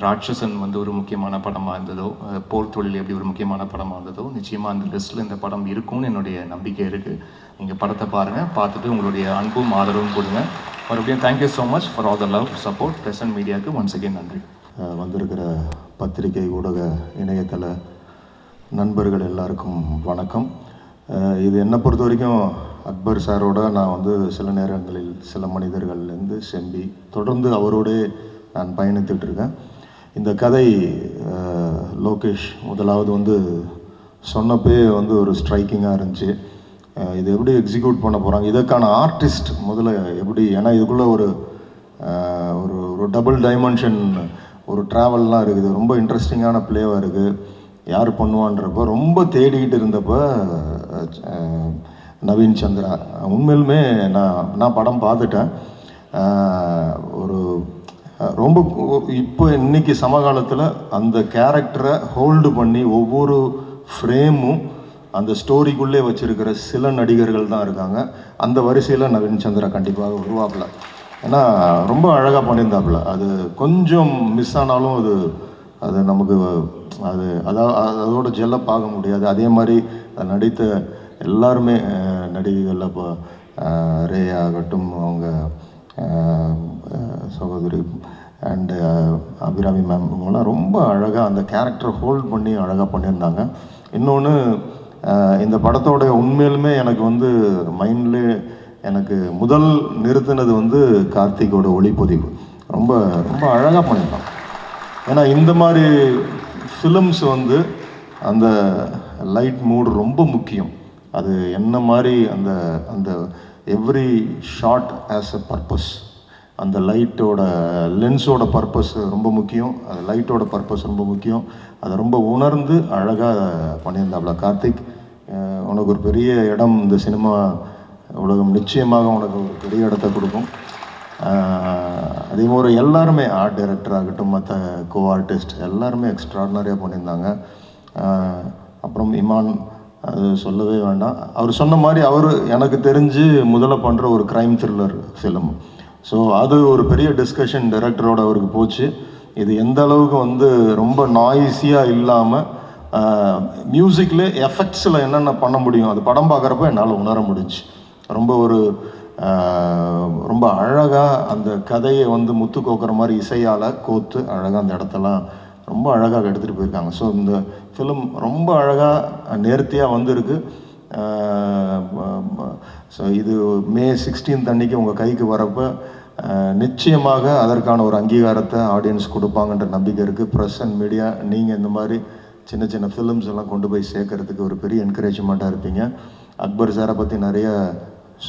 ராட்சசன் வந்து ஒரு முக்கியமான படமாக இருந்ததோ, போர் தொழில் எப்படி ஒரு முக்கியமான படமாக இருந்ததோ, நிச்சயமாக அந்த லிஸ்ட்டில் இந்த படம் இருக்கும்னு என்னுடைய நம்பிக்கை இருக்குது. நீங்கள் படத்தை பாருங்கள், பார்த்துட்டு உங்களுடைய அன்பும் ஆதரவும் கொடுங்க. மறுபடியும் thank you so much for all the love support. Present மீடியாவுக்கு ஒன்ஸ் அகெயின் நன்றி. வந்திருக்கிற பத்திரிகை ஊடக இணையதள நண்பர்கள் எல்லாருக்கும் வணக்கம். இது என்னை பொறுத்த வரைக்கும் அக்பர் சாரோட நான் வந்து சில நேரங்களில் சில மனிதர்கள்லேருந்து செம்பி தொடர்ந்து அவரோடே நான் பயணித்துட்ருக்கேன். இந்த கதை லோகேஷ் முதலாவது வந்து சொன்னப்பே வந்து ஒரு ஸ்ட்ரைக்கிங்காக இருந்துச்சு. இது எப்படி எக்ஸிக்யூட் பண்ண போகிறாங்க, இதற்கான ஆர்டிஸ்ட் முதல்ல எப்படி, ஏன்னா இதுக்குள்ளே ஒரு டபுள் டைமென்ஷன் ஒரு ட்ராவல்லாம் இருக்குது, ரொம்ப இன்ட்ரெஸ்டிங்கான ப்ளேவாக இருக்குது. யார் பண்ணுவான்றப்போ ரொம்ப தேடிக்கிட்டு இருந்தப்போ நவீன் சந்திரா உண்மையிலுமே நான் படம் பார்த்துட்டேன். ஒரு ரொம்ப இப்போ இன்றைக்கி சமகாலத்தில் அந்த கேரக்டரை ஹோல்டு பண்ணி ஒவ்வொரு ஃப்ரேமும் அந்த ஸ்டோரிக்குள்ளே வச்சுருக்கிற சில நடிகர்கள் தான் இருக்காங்க. அந்த வரிசையில் நவீன் சந்திரா கண்டிப்பாக உருவாக்கல. ஏன்னா ரொம்ப அழகாக பண்ணியிருந்தாப்புல. அது கொஞ்சம் மிஸ் ஆனாலும் அது நமக்கு அதோட ஜெல்லை பார்க்க முடியாது. அதே மாதிரி நடித்த எல்லாருமே நடிகைகளில் இப்போ ரே ஆகட்டும், அவங்க சகோதரி அண்டு அபிராமி மேம், இவங்களாம் ரொம்ப அழகாக அந்த கேரக்டரை ஹோல்ட் பண்ணி அழகாக பண்ணியிருந்தாங்க. இன்னொன்று இந்த படத்தோட உண்மையிலுமே எனக்கு வந்து மைண்ட்லேயே எனக்கு முதல் நிறுத்தினது வந்து கார்த்திகோட ஒளிப்பதிவு. ரொம்ப ரொம்ப அழகாக பண்ணியிருந்தான். ஏன்னா இந்த மாதிரி ஃபிலிம்ஸ் வந்து அந்த லைட் மூடு ரொம்ப முக்கியம். அது என்ன மாதிரி அந்த every shot as a purpose, அந்த லைட்டோட லென்ஸோட பர்பஸ் ரொம்ப முக்கியம், அது லைட்டோட பர்பஸ் ரொம்ப முக்கியம். அதை ரொம்ப உணர்ந்து அழகாக பண்ணியிருந்தாப்புல கார்த்திக். உனக்கு ஒரு பெரிய இடம் இந்த சினிமா உலகம் நிச்சயமாக உனக்கு ஒரு பெரிய இடத்த கொடுக்கும். அதே மாதிரி எல்லாருமே ஆர்ட் டைரக்டர் ஆகட்டும், மற்ற கோ ஆர்டிஸ்ட் எல்லாருமே எக்ஸ்ட்ராடினரியாக பண்ணியிருந்தாங்க. அப்புறம் இமான், அது சொல்லவே வேண்டாம். அவர் சொன்ன மாதிரி அவர் எனக்கு தெரிஞ்சு முதல்ல பண்ணுற ஒரு க்ரைம் த்ரில்லர் ஃபிலிம். ஸோ அது ஒரு பெரிய டிஸ்கஷன் டைரக்டரோட அவருக்கு போச்சு. இது எந்த அளவுக்கு வந்து ரொம்ப நாய்ஸியாக இல்லாமல் மியூசிக்கில் எஃபெக்ட்ஸில் என்னென்ன பண்ண முடியும் அது படம் பார்க்குறப்ப என்னால் உணர முடிஞ்சு. ரொம்ப அழகாக அந்த கதையை வந்து முத்து கோக்குற மாதிரி இசையால் கோத்து அழகாக அந்த இடத்தெல்லாம் ரொம்ப அழகாக எடுத்துகிட்டு போயிருக்காங்க. ஸோ இந்த ஃபிலிம் ரொம்ப அழகாக நேர்த்தியாக வந்திருக்கு. ஸோ இது May 16 அன்னைக்கு உங்கள் கைக்கு வரப்போ நிச்சயமாக அதற்கான ஒரு அங்கீகாரத்தை ஆடியன்ஸ் கொடுப்பாங்கன்ற நம்பிக்கை இருக்குது. ப்ரெஸ் அண்ட் மீடியா நீங்கள் இந்த மாதிரி சின்ன சின்ன ஃபிலிம்ஸ் எல்லாம் கொண்டு போய் சேர்க்கறதுக்கு ஒரு பெரிய என்கரேஜ்மெண்ட்டாக இருப்பீங்க. அக்பர் சாரை பற்றி நிறைய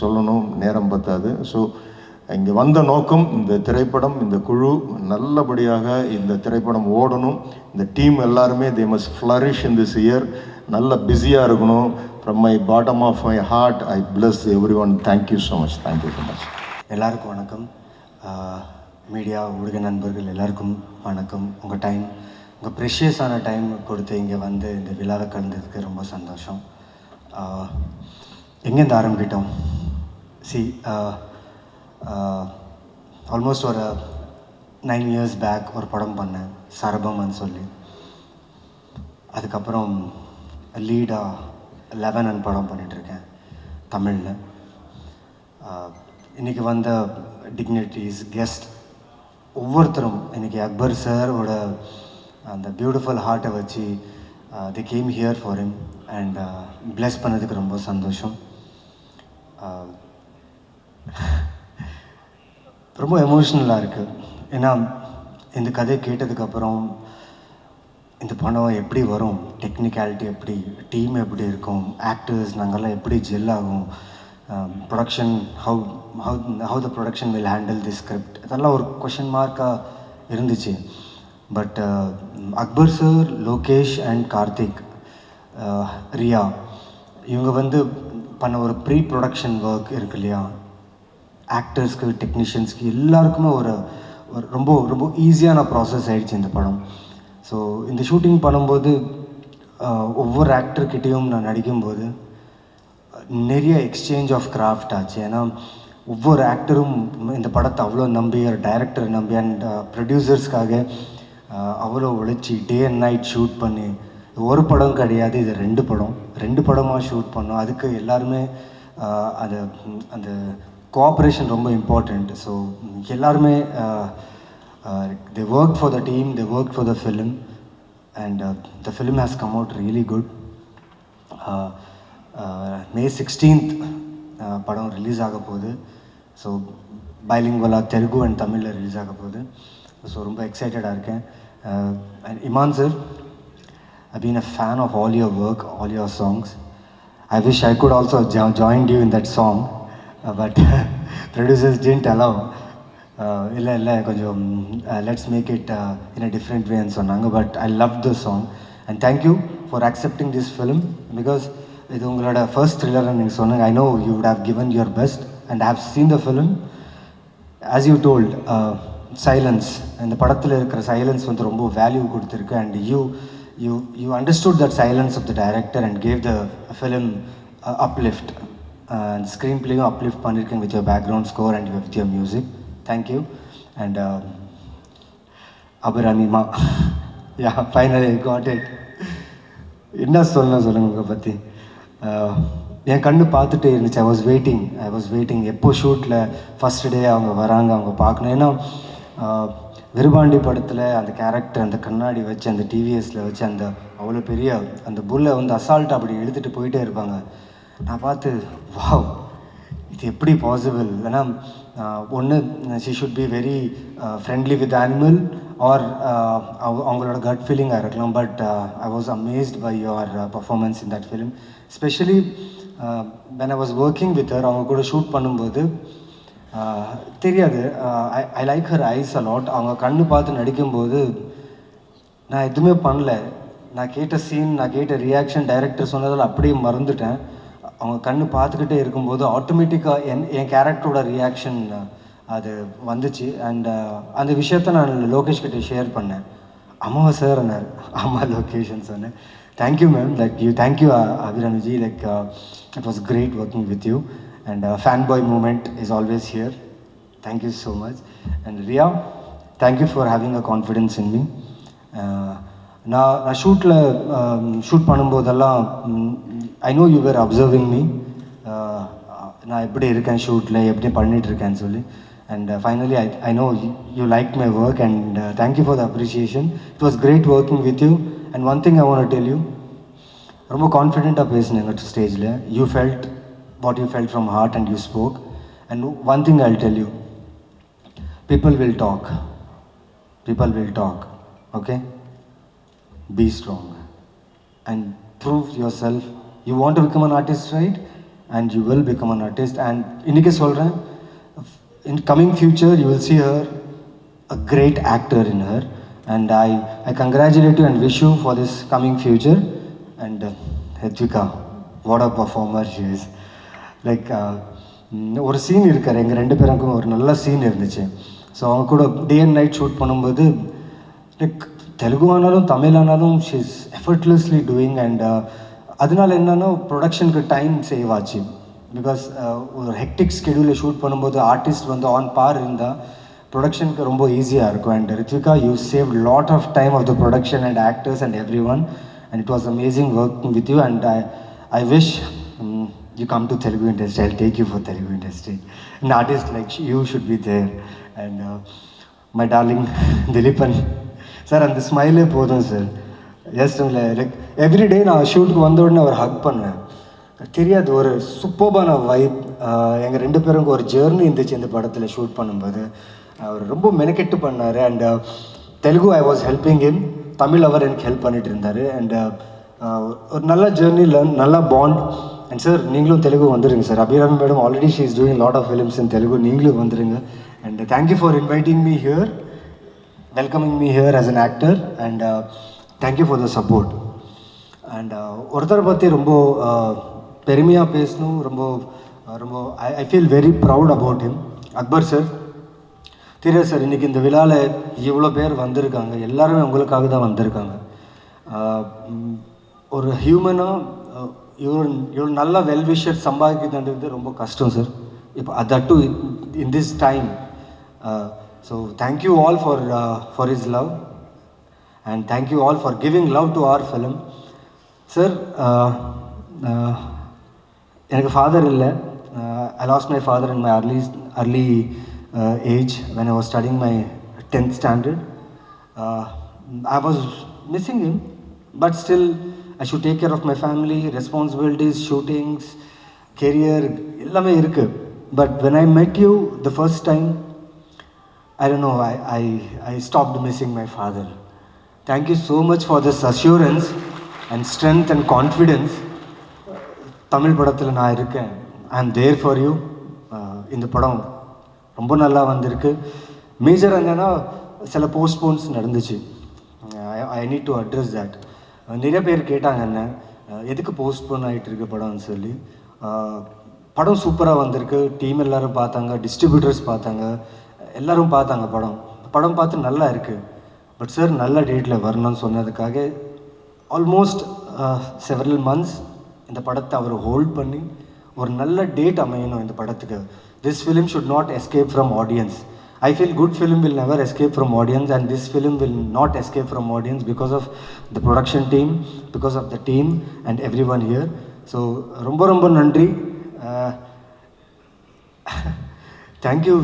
சொல்லணும், நேரம் பத்தாது. ஸோ இங்கே வந்த நோக்கம் இந்த திரைப்படம், இந்த குழு நல்லபடியாக இந்த திரைப்படம் ஓடணும். இந்த டீம் எல்லாருமே they must flourish in this year. நல்ல பிஸியாக இருக்கணும். From my bottom of my heart I bless everyone. Thank you so much. Thank you so much. எல்லாருக்கும் வணக்கம். மீடியா ஊடக நண்பர்கள் எல்லாருக்கும் வணக்கம். உங்கள் டைம், உங்கள் ப்ரெஷியஸான டைம் கொடுத்து இங்கே வந்து இந்த விழாவில் கலந்ததுக்கு ரொம்ப சந்தோஷம். எங்கேருந்து ஆரம்பிக்கிட்டோம்? ஆல்மோஸ்ட் ஒரு 9 years பேக் ஒரு படம் பண்ணேன், சரபம்னு சொல்லி. அதுக்கப்புறம் லீடாக 11 படம் பண்ணிகிட்ருக்கேன் தமிழில். இன்றைக்கி வந்த டிக்னிட்டிஸ், கெஸ்ட் ஒவ்வொருத்தரும் இன்றைக்கி அக்பர் சாரோட அந்த பியூட்டிஃபுல் ஹார்ட்டை வச்சு the came here for him and bless பண்ணதுக்கு ரொம்ப சந்தோஷம். ரொம்ப எமோஷ்னலாக இருக்குது. ஏன்னா இந்த கதையை கேட்டதுக்கப்புறம் இந்த படம் எப்படி வரும், டெக்னிக்காலிட்டி எப்படி, டீம் எப்படி இருக்கும், ஆக்டர்ஸ் நாங்கள்லாம் எப்படி ஜெல் ஆகும், production how the production will handle the script, இதெல்லாம் ஒரு கொஷின் மார்க்காக இருந்துச்சு. But Akbar sir, Lokesh and Karthik, Riya இவங்க வந்து பண்ண ஒரு ப்ரீ ப்ரொடக்ஷன் ஒர்க் இருக்கு இல்லையா, ஆக்டர்ஸ்க்கு, டெக்னீஷியன்ஸ்க்கு எல்லாருக்குமே ஒரு ரொம்ப ரொம்ப ஈஸியான ப்ராசஸ் ஆகிடுச்சு இந்த படம். ஸோ இந்த ஷூட்டிங் பண்ணும்போது ஒவ்வொரு ஆக்டர்கிட்டையும் நான் நடிக்கும்போது நிறைய எக்ஸ்சேஞ்ச் ஆஃப் கிராஃப்ட் ஆச்சு. ஏன்னா ஒவ்வொரு ஆக்டரும் இந்த படத்தை அவ்வளோ நம்பி, ஒரு டைரக்டரை நம்பி அண்ட் ப்ரொடியூசர்ஸ்க்காக அவ்வளோ உழைச்சி டே அண்ட் நைட் ஷூட் பண்ணி, ஒரு படம் கிடையாது, இது 2 படமாக ஷூட் பண்ணோம். அதுக்கு எல்லாருமே அது அந்த கோஆப்ரேஷன் ரொம்ப இம்பார்ட்டண்ட். ஸோ எல்லாருமே they worked for the team, they worked for the film, and the film has come out really good. May 16th படம் ரிலீஸ் ஆக போகுது. ஸோ பைலிங்குவலாக தெலுங்கு அண்ட் தமிழில் ரிலீஸ் ஆக போகுது. ஸோ ரொம்ப எக்ஸைட்டடாக இருக்கேன். And Imman sir, I've been a fan of all your work, all your songs. I wish I could also joined you in that song, but producers didn't allow. இல்லை கொஞ்சம் let's make it in a different way ன்னு சொன்னாங்க. But I loved the song and thank you for accepting this film because இது உங்களோட first த்ரில்லர்னு நீங்கள் சொன்னாங்க. I know you would have given your best and I have seen the film. As you told, silence, இந்த படத்தில் இருக்கிற silence வந்து ரொம்ப value கொடுத்துருக்கு. And you understood that silence of the director and gave the film uplift. And screenplayயும் uplift பண்ணியிருக்கீங்க with your background score and with your music. Thank you. And Abhiramima, yeah, finally I got it. என்ன சொல்லுங்கள் உங்களை பற்றி. என் கண்ணு பார்த்துட்டே இருந்துச்சு. I was waiting எப்போ ஷூட்டில் first day அவங்க வராங்க, அவங்க பார்க்கணும். ஏன்னா விருபாண்டி படத்தில் அந்த கேரக்டர் அந்த கண்ணாடி வச்சு அந்த டிவிஎஸில் வச்சு அந்த அவ்வளோ பெரிய அந்த புல்லை வந்து அசால்ட்டாக அப்படி எடுத்துகிட்டு போயிட்டே இருப்பாங்க. நான் பார்த்து வாவ், இது எப்படி பாசிபிள். ஏன்னா ஒன்று she should be very friendly with animal or அவங்களோட கட் ஃபீலிங்காக இருக்கலாம். But I was amazed by your performance in that film. Especially when I was working with her, அவங்க கூட ஷூட் பண்ணும்போது தெரியாது, I like her eyes a lot. அவங்க கண்ணு பார்த்து நடிக்கும்போது நான் எதுவுமே பண்ணல. நான் கேட்ட சீன், நான் கேட்ட ரியாக்ஷன், டைரக்டர் சொன்னதில் அப்படியே மறந்துட்டேன். அவங்க கண்ணு பார்த்துக்கிட்டே இருக்கும்போது ஆட்டோமேட்டிக்காக என் கேரக்டரோட ரியாக்ஷன் அது வந்துச்சு. அண்ட் அந்த விஷயத்த நான் லோகேஷ் கிட்டே ஷேர் பண்ணேன். அம்மாவா சார் அண்ணார், ஆமாம் லோகேஷன் சொன்னேன். Thank you ma'am, thank you Abhirami ji, it was great working with you. And fanboy moment is always here. Thank you so much. And Ria, thank you for having a confidence in me. நான் ஷூட் பண்ணும்போதெல்லாம் I know you were observing me, நான் எப்படி இருக்கேன் ஷூட்டில், எப்படி பண்ணிகிட்ருக்கேன்னு சொல்லி. And finally I know you like my work and thank you for the appreciation. It was great working with you. And one thing I want tell you, ரொம்ப கான்ஃபிடென்ட்டாக பேசுனீங்க ஸ்டேஜில். You felt what you felt from heart and you spoke. And one thing I will tell you, people will talk, okay? Be strong and prove yourself. You want to become an artist, right? And you will become an artist. And இன்னைக்கு சொல்கிறேன், in coming future you will see her a great actor in her. And I congratulate you and wish you for this coming future. And Hrithika, what a performer she is. Like ஒரு scene இருக்கார், எங்கள் 2 பேருக்கும் ஒரு நல்ல scene இருந்துச்சு. So அவங்க கூட day and night shoot பண்ணும்போது லைக் தெலுங்கு ஆனாலும் தமிழ் ஆனாலும் she is effortlessly doing. And அதனால என்னென்னா ப்ரொடக்ஷனுக்கு டைம் சேவ் ஆச்சு. பிகாஸ் ஒரு ஹெக்டிக் ஸ்கெடியூலில் ஷூட் பண்ணும்போது ஆர்டிஸ்ட் வந்து ஆன் பார் இருந்தால் ப்ரொடக்ஷனுக்கு ரொம்ப ஈஸியாக இருக்கும். And Rithvika, you save lot of time of the production and actors and everyone. And it was amazing working with you. And I wish you come to Telugu industry. I'll take you for Telugu industry. An artist like you should be there. And my darling Dilipan sir, and the smile podum sir. Yes, like every day நான் ஷூட்டுக்கு வந்த உடனே அவர் ஹக் பண்ணேன். தெரியாது, ஒரு சூப்பர்பான vibe. எங்கள் 2 பேருக்கு ஒரு ஜேர்னி இருந்துச்சு இந்த படத்தில் ஷூட் பண்ணும்போது. அவர் ரொம்ப மெனக்கெட்டு பண்ணார். And Telugu I was helping him, Tamil அவர் எனக்கு ஹெல்ப் பண்ணிட்டு இருந்தார். அண்ட் ஒரு நல்ல ஜேர்னியில் நல்ல பாண்ட். அண்ட் சார், நீங்களும் தெலுங்கு வந்துடுங்க sir. Abhirami madam already she is doing lot of films in Telugu. நீங்களும் வந்துடுங்க. And thank you for inviting me here, welcoming me here as an actor. And thank you for the support. And ஒருத்தரை பற்றி ரொம்ப பெருமையாக பேசணும். ரொம்ப ரொம்ப I feel very proud about him. Akbar sir, தெரியாது சார், இன்றைக்கி இந்த விழாவில் இவ்வளோ பேர் வந்திருக்காங்க. எல்லாருமே உங்களுக்காக தான் வந்திருக்காங்க. ஒரு ஹியூமனாக இவ்வளோ நல்ல வெல்விஷர் சம்பாதிக்கிறதுன்றது ரொம்ப கஷ்டம் சார். இப்போ that too in this time. So thank you all for his love and thank you all for giving love to our film. Sir, எனக்கு ஃபாதர் இல்லை. I lost my father in my early age when I was studying my 10th standard. I was missing him, but still I should take care of my family, responsibilities, shootings, career, எல்லாமே இருக்கு. But when I met you the first time, I don't know, I stopped missing my father. Thank you so much for this assurance and strength and confidence. Tamil படத்தில் நான் இருக்கேன். I am there for you. இந்த படம் ரொம்ப நல்லா வந்திருக்கு. Major என்னன்னா சில போஸ்ட்போன்ஸ் நடந்துச்சு. I need to address that. நிறைய பேர் கேட்டாங்க என்ன எதுக்கு போஸ்ட்போன் ஆகிட்டு இருக்கு படம்னு சொல்லி. படம் சூப்பராக வந்திருக்கு. டீம் எல்லோரும் பார்த்தாங்க, டிஸ்ட்ரிபியூட்டர்ஸ் பார்த்தாங்க, எல்லோரும் பார்த்தாங்க. படம் பார்த்து நல்லா இருக்குது. பட் சார் நல்ல டேட்டில் வரணும்னு சொன்னதுக்காக ஆல்மோஸ்ட் செவரல் மந்த்ஸ் இந்த படத்தை அவர் ஹோல்ட் பண்ணி ஒரு நல்ல டேட் அமையணும் இந்த படத்துக்கு. This film should not escape from audience. I feel good film will never escape from audience, and this film will not escape from audience because of the production team, because of the team and everyone here. So romba nandri. Thank you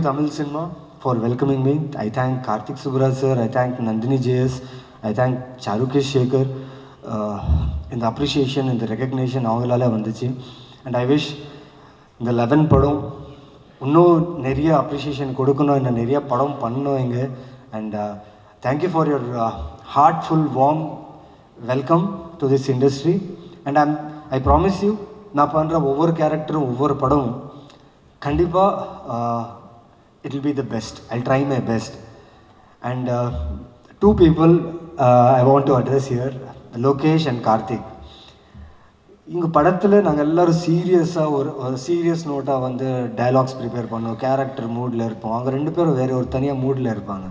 Tamil cinema for welcoming me. I thank Karthik Subraj sir, I thank Nandini JS, I thank Charukesh Shekhar in the appreciation, in the recognition avangalaala vanduchi. And I wish இந்த 11 படம் இன்னும் நிறைய appreciation கொடுக்கணும், இன்னும் நிறைய படம் பண்ணணும் இங்கே. And thank you for your heartful warm welcome to this industry. And I promise you, நான் பண்ணுற ஒவ்வொரு கேரக்டரும் ஒவ்வொரு படமும் கண்டிப்பாக it will be the best. I try my best. And 2 people I want to address here, Lokesh and Karthik. இங்கே படத்தில் நாங்கள் எல்லோரும் சீரியஸாக ஒரு சீரியஸ் நோட்டாக வந்து டைலாக்ஸ் ப்ரிப்பேர் பண்ணோம், கேரக்டர் மூடில் இருப்போம். அவங்க 2 பேரும் வேறு ஒரு தனியாக மூடில் இருப்பாங்க.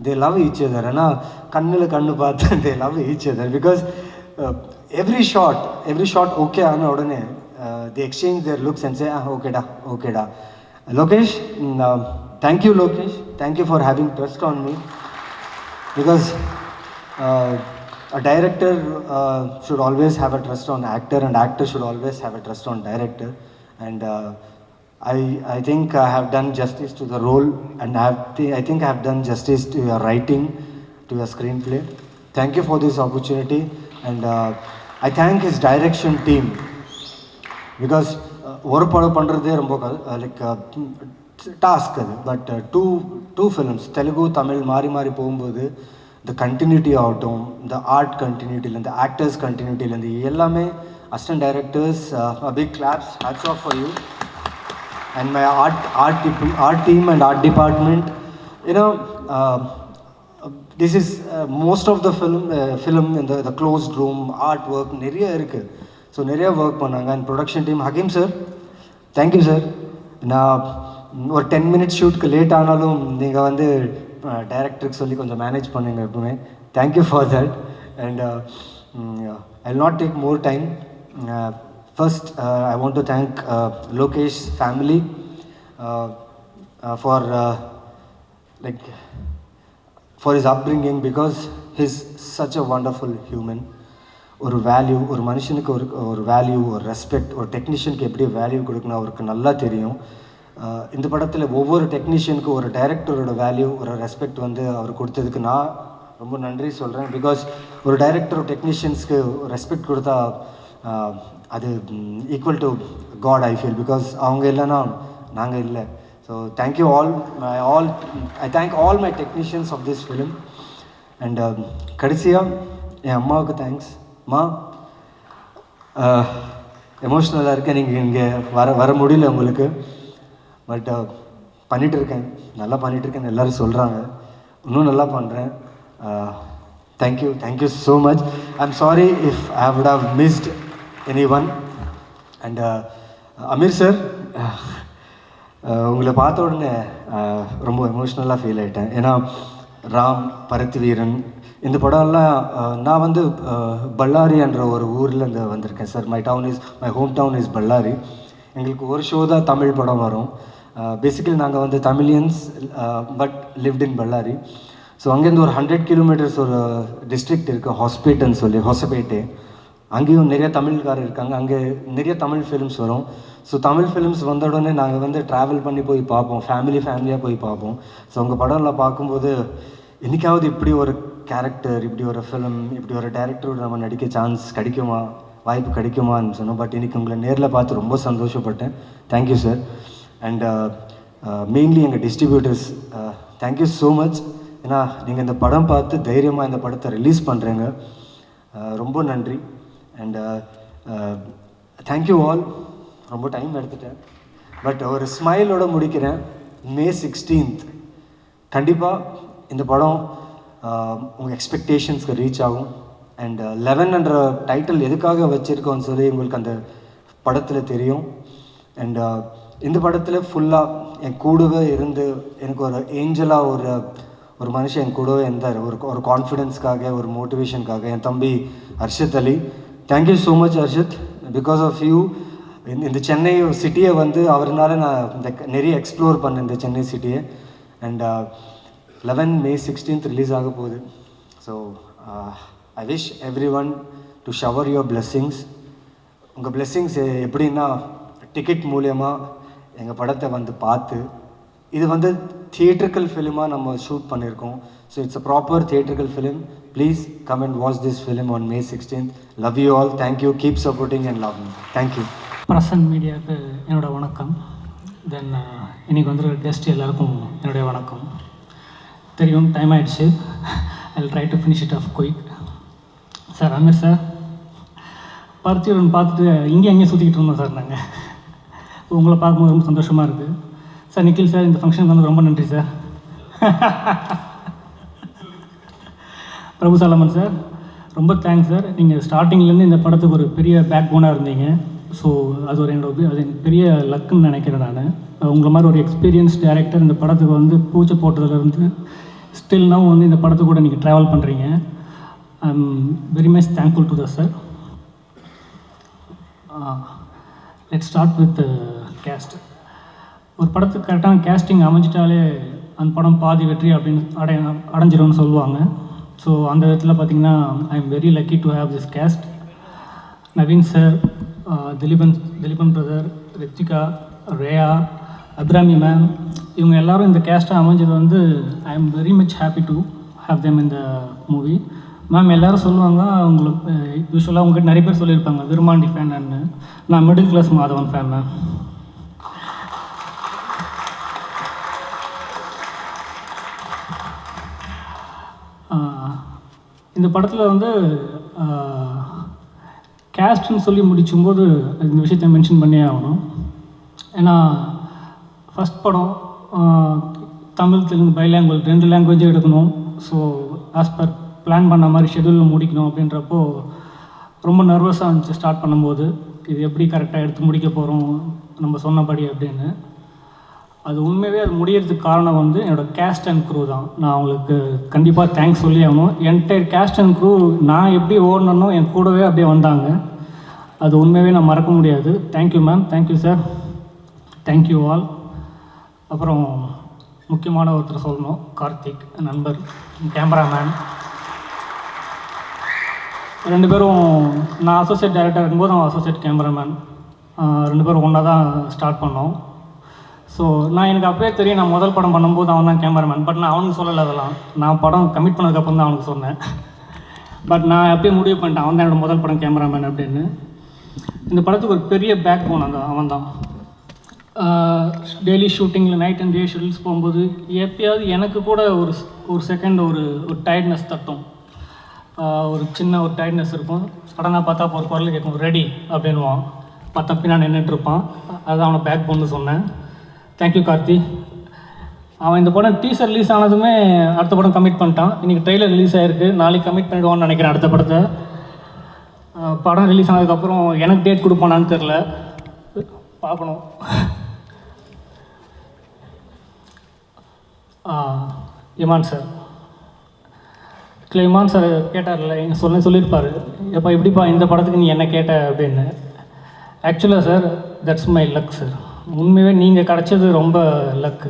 They love each other. ஆனால் கண்ணில் கண்ணு பார்த்து they love each other. Because every shot okay ஆன உடனே they exchange their looks and say ஓகேடா. Lokesh, thank you, Lokesh. Thank you for having trust on me. Because a director should always have a trust on actor, and actor should always have a trust on director. And I think I have done justice to the role, and I think I have done justice to your writing, to your screenplay. Thank you for this opportunity, and I thank his direction team, because ஒரு படம் பண்ணுறதே ரொம்ப like task அது. But two films Telugu Tamil மாறி மாறி போகும்போது இந்த continuity ஆகட்டும், இந்த ஆர்ட் கண்டினியூட்டிலேருந்து ஆக்டர்ஸ் கண்டினியூட்டிலேருந்து எல்லாமே assistant directors big claps, hats off for you. And my art team and art department, you know, this is most of the film in the closed room artwork நிறைய இருக்கு. So நிறைய work பண்ணாங்க. And production team Hakeem sir, thank you sir. நான் ஒரு 10 minutes ஷூட்க்கு late ஆனாலும் நீங்கள் வந்து டைரக்டருக்கு சொல்லி கொஞ்சம் மேனேஜ் பண்ணுங்க எப்பவுமே. Thank you for that. And I will not take more time. First, I want to thank Lokesh's family for his upbringing, because he's such a wonderful human. ஒரு வேல்யூ, ஒரு மனுஷனுக்கு ஒரு வேல்யூ, ஒரு ரெஸ்பெக்ட், ஒரு டெக்னீஷியனுக்கு எப்படி வேல்யூ கொடுக்கணும் அவருக்கு நல்லா தெரியும். இந்த படத்தில் ஒவ்வொரு டெக்னீஷியனுக்கும் ஒரு டைரக்டரோட வேல்யூ, ஒரு ரெஸ்பெக்ட் வந்து அவர் கொடுத்ததுக்கு நான் ரொம்ப நன்றி சொல்கிறேன். பிகாஸ் ஒரு டைரக்டர் டெக்னீஷியன்ஸ்க்கு ரெஸ்பெக்ட் கொடுத்தா அது equal to God I feel. Because அவங்க இல்லைன்னா நாங்கள் இல்லை. So thank you all. I thank all my technicians of this film. And கடைசியாக என் அம்மாவுக்கு தேங்க்ஸ். அம்மா, எமோஷ்னலாக இருக்கேன். நீங்கள் இங்கே வர முடியல உங்களுக்கு. பட் பண்ணிகிட்ருக்கேன், நல்லா பண்ணிகிட்ருக்கேன்னு எல்லோரும் சொல்கிறாங்க. இன்னும் நல்லா பண்ணுறேன். Thank you so much. I am sorry if I would have missed anyone. And Aamir sir, உங்களை பார்த்த உடனே ரொம்ப எமோஷ்னலாக ஃபீல் ஆகிட்டேன். ஏன்னா ராம், பருத்தி வீரன், இந்த படம்லாம் நான் வந்து பல்லாரி என்ற ஒரு ஊர்லேருந்து வந்திருக்கேன் sir. My home town is பல்லாரி. எங்களுக்கு ஒரு ஷோ தான் தமிழ் படம் வரும். பேசிக்கலி நாங்கள் வந்து Tamilians but lived in Bellary. So அங்கேருந்து ஒரு 100 கிலோமீட்டர்ஸ் ஒரு டிஸ்ட்ரிக்ட் இருக்குது, ஹாஸ்பேட்டைன்னு சொல்லி, ஹொசபேட்டே. அங்கேயும் நிறைய தமிழ்காரர் இருக்காங்க. அங்கே நிறைய தமிழ் ஃபிலிம்ஸ் வரும். ஸோ தமிழ் ஃபிலிம்ஸ் வந்த உடனே நாங்கள் வந்து ட்ராவல் பண்ணி போய் பார்ப்போம், ஃபேமிலியாக போய் பார்ப்போம். ஸோ உங்கள் படம்லாம் பார்க்கும்போது என்றைக்காவது இப்படி ஒரு கேரக்டர், இப்படி ஒரு ஃபிலிம், இப்படி ஒரு டைரக்டரோட நம்ம நடிக்க சான்ஸ் கிடைக்குமா, வாய்ப்பு கிடைக்குமான்னு சொன்னோம். பட் இன்றைக்கி உங்களை நேரில் பார்த்து ரொம்ப சந்தோஷப்பட்டேன். Thank you sir. அண்ட் மெயின்லி எங்கள் டிஸ்ட்ரிபியூட்டர்ஸ், தேங்க்யூ ஸோ மச். ஏன்னா நீங்கள் இந்த படம் பார்த்து தைரியமாக இந்த படத்தை ரிலீஸ் பண்ணுறீங்க. ரொம்ப நன்றி. And thank you all. ரொம்ப டைம் எடுத்துட்டேன், பட் ஒரு ஸ்மைலோடு முடிக்கிறேன். May 16th கண்டிப்பாக இந்த படம் உங்கள் எக்ஸ்பெக்டேஷன்ஸ்க்கு ரீச் ஆகும். அண்ட் 11என்ற டைட்டில் எதுக்காக வச்சுருக்கோன்னு சொல்லி உங்களுக்கு அந்த படத்தில் தெரியும். அண்ட் இந்த படத்தில் ஃபுல்லாக என் கூடவே இருந்து எனக்கு ஒரு ஏஞ்சலாக ஒரு மனுஷன் என் கூடவே இருந்தார். ஒரு கான்ஃபிடென்ஸ்க்காக, ஒரு மோட்டிவேஷனுக்காக என் தம்பி Arshad Ali. Thank you so much Arshad. Because of you இந்த சென்னை சிட்டியை வந்து அவர்னால நான் நிறைய எக்ஸ்ப்ளோர் பண்ணேன் இந்த சென்னை சிட்டியை. அண்ட் 11 May 16th ரிலீஸ் ஆக போகுது. So I wish every one to shower your blessings. உங்கள் பிளெஸ்ஸிங்ஸ் எப்படின்னா டிக்கெட் மூலியமாக எங்கள் படத்தை வந்து பார்த்து, இது வந்து தியேட்ரிக்கல் ஃபிலிமாக நம்ம ஷூட் பண்ணியிருக்கோம். So it's a proper theatrical film. Please come and watch this film on May 16th. Love you all. Thank you. Keep supporting and love me. Thank you. Press and மீடியாவுக்கு என்னோடய வணக்கம். தென் இன்றைக்கி வந்துருக்க கெஸ்ட் எல்லாருக்கும் என்னுடைய வணக்கம். தெரியும் டைம் ஆகிடுச்சு. I will try to finish it off quick. Sir, Ameer sir, Paruthiyooran பார்த்துட்டு இங்கே அங்கேயும் சுற்றிக்கிட்டு இருந்தோம் சார். நாங்கள் உங்களை பார்க்கும்போது ரொம்ப சந்தோஷமாக இருக்குது சார். நிக்கில் சார், இந்த ஃபங்க்ஷனுக்கு வந்து ரொம்ப நன்றி சார். பிரபு சாலமன் சார், ரொம்ப தேங்க்ஸ் சார். நீங்கள் ஸ்டார்டிங்லேருந்து இந்த படத்துக்கு ஒரு பெரிய பேக் போனாக இருந்தீங்க. ஸோ அது அது பெரிய லக்குன்னு நினைக்கிறேன் நான். உங்களை மாதிரி ஒரு எக்ஸ்பீரியன்ஸ் டைரக்டர் இந்த படத்துக்கு வந்து பூச்சை போட்டதுலேருந்து ஸ்டில் நவ் வந்து இந்த படத்துக்கு கூட நீங்கள் ட்ராவல் பண்ணுறீங்க. I am very much thankful to the sir. Let's start with cast. ஒரு படத்துக்கு கரெக்டான கேஸ்டிங் அமைஞ்சிட்டாலே அந்த படம் பாதி வெற்றி அப்படின்னு அடைஞ்சிரும்னு சொல்லுவாங்க. ஸோ அந்த விதத்தில் பார்த்திங்கன்னா I am very lucky to have this cast. Naveen sir, Dileepan brother, Ritika, Reya, Abirami ma'am, இவங்க எல்லோரும் இந்த கேஸ்ட்டாக அமைஞ்சது வந்து I am very much happy to have them இந்த மூவி. மேம் எல்லோரும் சொல்லுவாங்க, உங்களுக்கு யூஸ்வலாக உங்கள்கிட்ட நிறைய பேர் சொல்லியிருப்பாங்க விருமாண்டி ஃபேன்னு. நான் middle class Madhavan fan ma'am. இந்த படத்தில் வந்து கேஸ்ட்னு சொல்லி முடிக்கும்போது இந்த விஷயத்தை மென்ஷன் பண்ணியே ஆகணும். ஏன்னா ஃபஸ்ட் படம் தமிழ், தெலுங்கு, பைலாங்குவல் 2 லாங்குவேஜும் எடுக்கணும். ஸோ ஆஸ் பர் பிளான் பண்ண மாதிரி ஷெடியூலில் முடிக்கணும் அப்படின்றப்போ ரொம்ப நர்வஸாக இருந்துச்சு ஸ்டார்ட் பண்ணும்போது. இது எப்படி கரெக்டாக எடுத்து முடிக்க போகிறோம் நம்ம சொன்னபடி அப்படின்னு. அது உண்மையாகவே அது முடியறதுக்கு காரணம் வந்து என்னோடய கேஸ்ட் அண்ட் க்ரூ தான். நான் அவங்களுக்கு கண்டிப்பாக தேங்க்ஸ் சொல்லி ஆகணும். என்டையர் கேஸ்ட் அண்ட் க்ரூ நான் எப்படி ஓடணுன்னோ என் கூடவே அப்படியே வந்தாங்க. அது உண்மையாகவே நான் மறக்க முடியாது. Thank you ma'am, thank you sir, thank you all. அப்புறம் முக்கியமான ஒருத்தர் சொல்லணும், கார்த்திக் நண்பர், கேமராமேன். 2 பேரும் நான் அசோசியேட் டைரக்டர் இருக்கும்போது அவன் அசோசியேட் கேமராமேன். 2 பேரும் ஒன்றா தான் ஸ்டார்ட் பண்ணோம். ஸோ எனக்கு அப்பவே தெரியும், நான் முதல் படம் பண்ணும்போது அவன் தான் கேமராமேன். பட் நான் அவனுக்கு சொல்லலை, அதெல்லாம் நான் படம் கமிட் பண்ணதுக்கப்புறம் தான் அவனுக்கு சொன்னேன். பட் நான் அப்பயே முடிவு பண்ணிட்டேன் அவன் தான் என்னோடய முதல் படம் கேமராமேன் அப்படின்னு. இந்த படத்துக்கு ஒரு பெரிய பேக் போன் அவன் தான். டெய்லி ஷூட்டிங்கில் நைட் அண்ட் டே ஷெடியூல்ஸ் போகும்போது எப்பயாவது எனக்கு கூட ஒரு செகண்ட் ஒரு டயர்ட்னஸ் தட்டும். ஒரு சின்ன ஒரு டயர்ட்னஸ் இருக்கும். சடனாக பார்த்தா ஒரு குரல் கேட்கும், ரெடி அப்படின்வான். பார்த்தா பின்னாடி நின்றுட்டுருப்பான். அதுதான் அவனை பேக் போன்னு சொன்னேன். தேங்க்யூ கார்த்தி. அவன் இந்த படம் டீசர் ரிலீஸ் ஆனதுமே அடுத்த படம் கமிட் பண்ணிட்டான். இன்றைக்கி ட்ரெய்லர் ரிலீஸ் ஆகிருக்கு, நாளைக்கு கமிட் பண்ணிடுவான்னு நினைக்கிறேன் அடுத்த படத்தை. படம் ரிலீஸ் ஆனதுக்கப்புறம் எனக்கு டேட் கொடுப்பானான்னு தெரில, பார்க்கணும். இமான் சார், இமான் சார் கேட்டார்ல, எங்கள் சொல்லியிருப்பார், எப்போ எப்படிப்பா இந்த படத்துக்கு நீ என்ன கேட்ட அப்படின்னு. ஆக்சுவலாக sir that's my luck sir. உண்மையாகவே நீங்கள் கிடச்சது ரொம்ப லக்கு.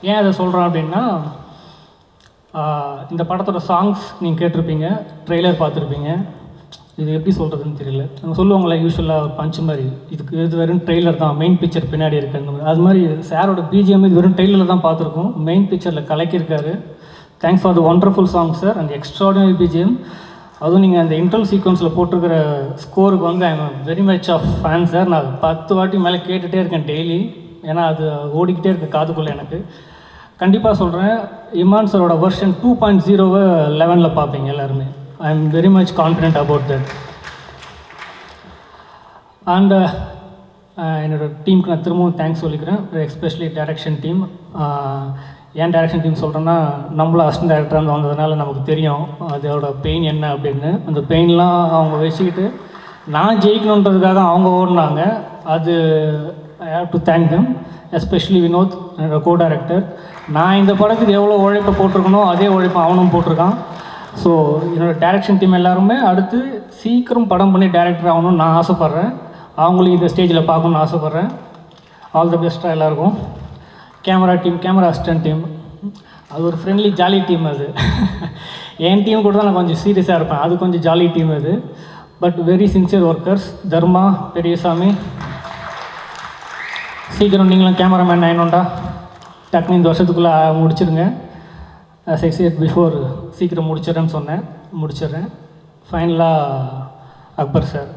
ஏன் அதை சொல்கிறோம் அப்படின்னா, இந்த படத்தோட சாங்ஸ் நீங்கள் கேட்டிருப்பீங்க, ட்ரெய்லர் பார்த்துருப்பீங்க. இது எப்படி சொல்கிறதுன்னு தெரியல. நம்ம சொல்லுவாங்களே யூஸ்வலாக ஒரு பஞ்ச் மாதிரி, இது வெறும் ட்ரெய்லர் தான், மெயின் பிக்சர் பின்னாடி இருக்குது. அது மாதிரி சாரோட பிஜிஎம் இது வெறும் ட்ரெய்லரில் தான் பார்த்துருக்கோம், மெயின் பிக்சரில் கலக்கியிருக்காரு. Thanks for the wonderful song sir and extraordinary BGM. அதுவும் நீங்கள் அந்த இன்டர்வல் சீக்வன்ஸில் போட்டிருக்கிற ஸ்கோருக்கு வந்து I am very much of fan sir. நான் 10 வாட்டி மேலே கேட்டுகிட்டே இருக்கேன் டெய்லி. ஏன்னா அது ஓடிக்கிட்டே இருக்குது காதுக்குள்ளே. எனக்கு கண்டிப்பாக சொல்கிறேன், இமான் சாரோட வெர்ஷன் 2.0 11ல் பார்ப்பீங்க எல்லாருமே. ஐ am very much confident about that. And என்னோடய டீமுக்கு நான் திரும்பவும் தேங்க்ஸ் சொல்லிக்கிறேன், எஸ்பெஷலி டைரக்ஷன் டீம். ஏன் டைரக்ஷன் டீம் சொல்கிறேன்னா, நம்மளும் அசிஸ்டன்ட் டைரக்டராக வந்ததுனால நமக்கு தெரியும் அதோட பெயின் என்ன அப்படின்னு. அந்த பெயின்லாம் அவங்க வச்சுக்கிட்டு நான் ஜெயிக்கணுன்றதுக்காக அவங்க ஓடினாங்க. அது I have to thank them, especially Vinod என்னோட கோ டைரக்டர். நான் இந்த படத்துக்கு எவ்வளோ உழைப்பை போட்டிருக்கணும் அதே உழைப்பை அவனும் போட்டிருக்கான். ஸோ என்னோடய டைரக்ஷன் டீம் எல்லாருமே அடுத்து சீக்கிரம் படம் பண்ணி டைரக்டர் ஆகணும்னு நான் ஆசைப்பட்றேன். அவங்களையும் இந்த ஸ்டேஜில் பார்க்கணுன்னு ஆசைப்பட்றேன். ஆல் த பெஸ்ட்டாக எல்லாருக்கும். Camera team, camera assistant team, அது ஒரு ஃப்ரெண்ட்லி ஜாலி டீம். அது என் டீம் கூட தான் நான் கொஞ்சம் சீரியஸாக இருப்பேன், அது கொஞ்சம் ஜாலி டீம் அது. But very sincere workers. Dharma, Periyasamy, சீக்கிரம் நீங்களும் கேமராமேன் ஆயினோண்டா, டக்குனு இந்த வருஷத்துக்குள்ளே முடிச்சிருங்க. ஆஸ் ஐ செட் பிஃபோர், சீக்கிரம் முடிச்சிடறேன்னு சொன்னேன், முடிச்சிடுறேன். ஃபைனலாக அக்பர் சார்,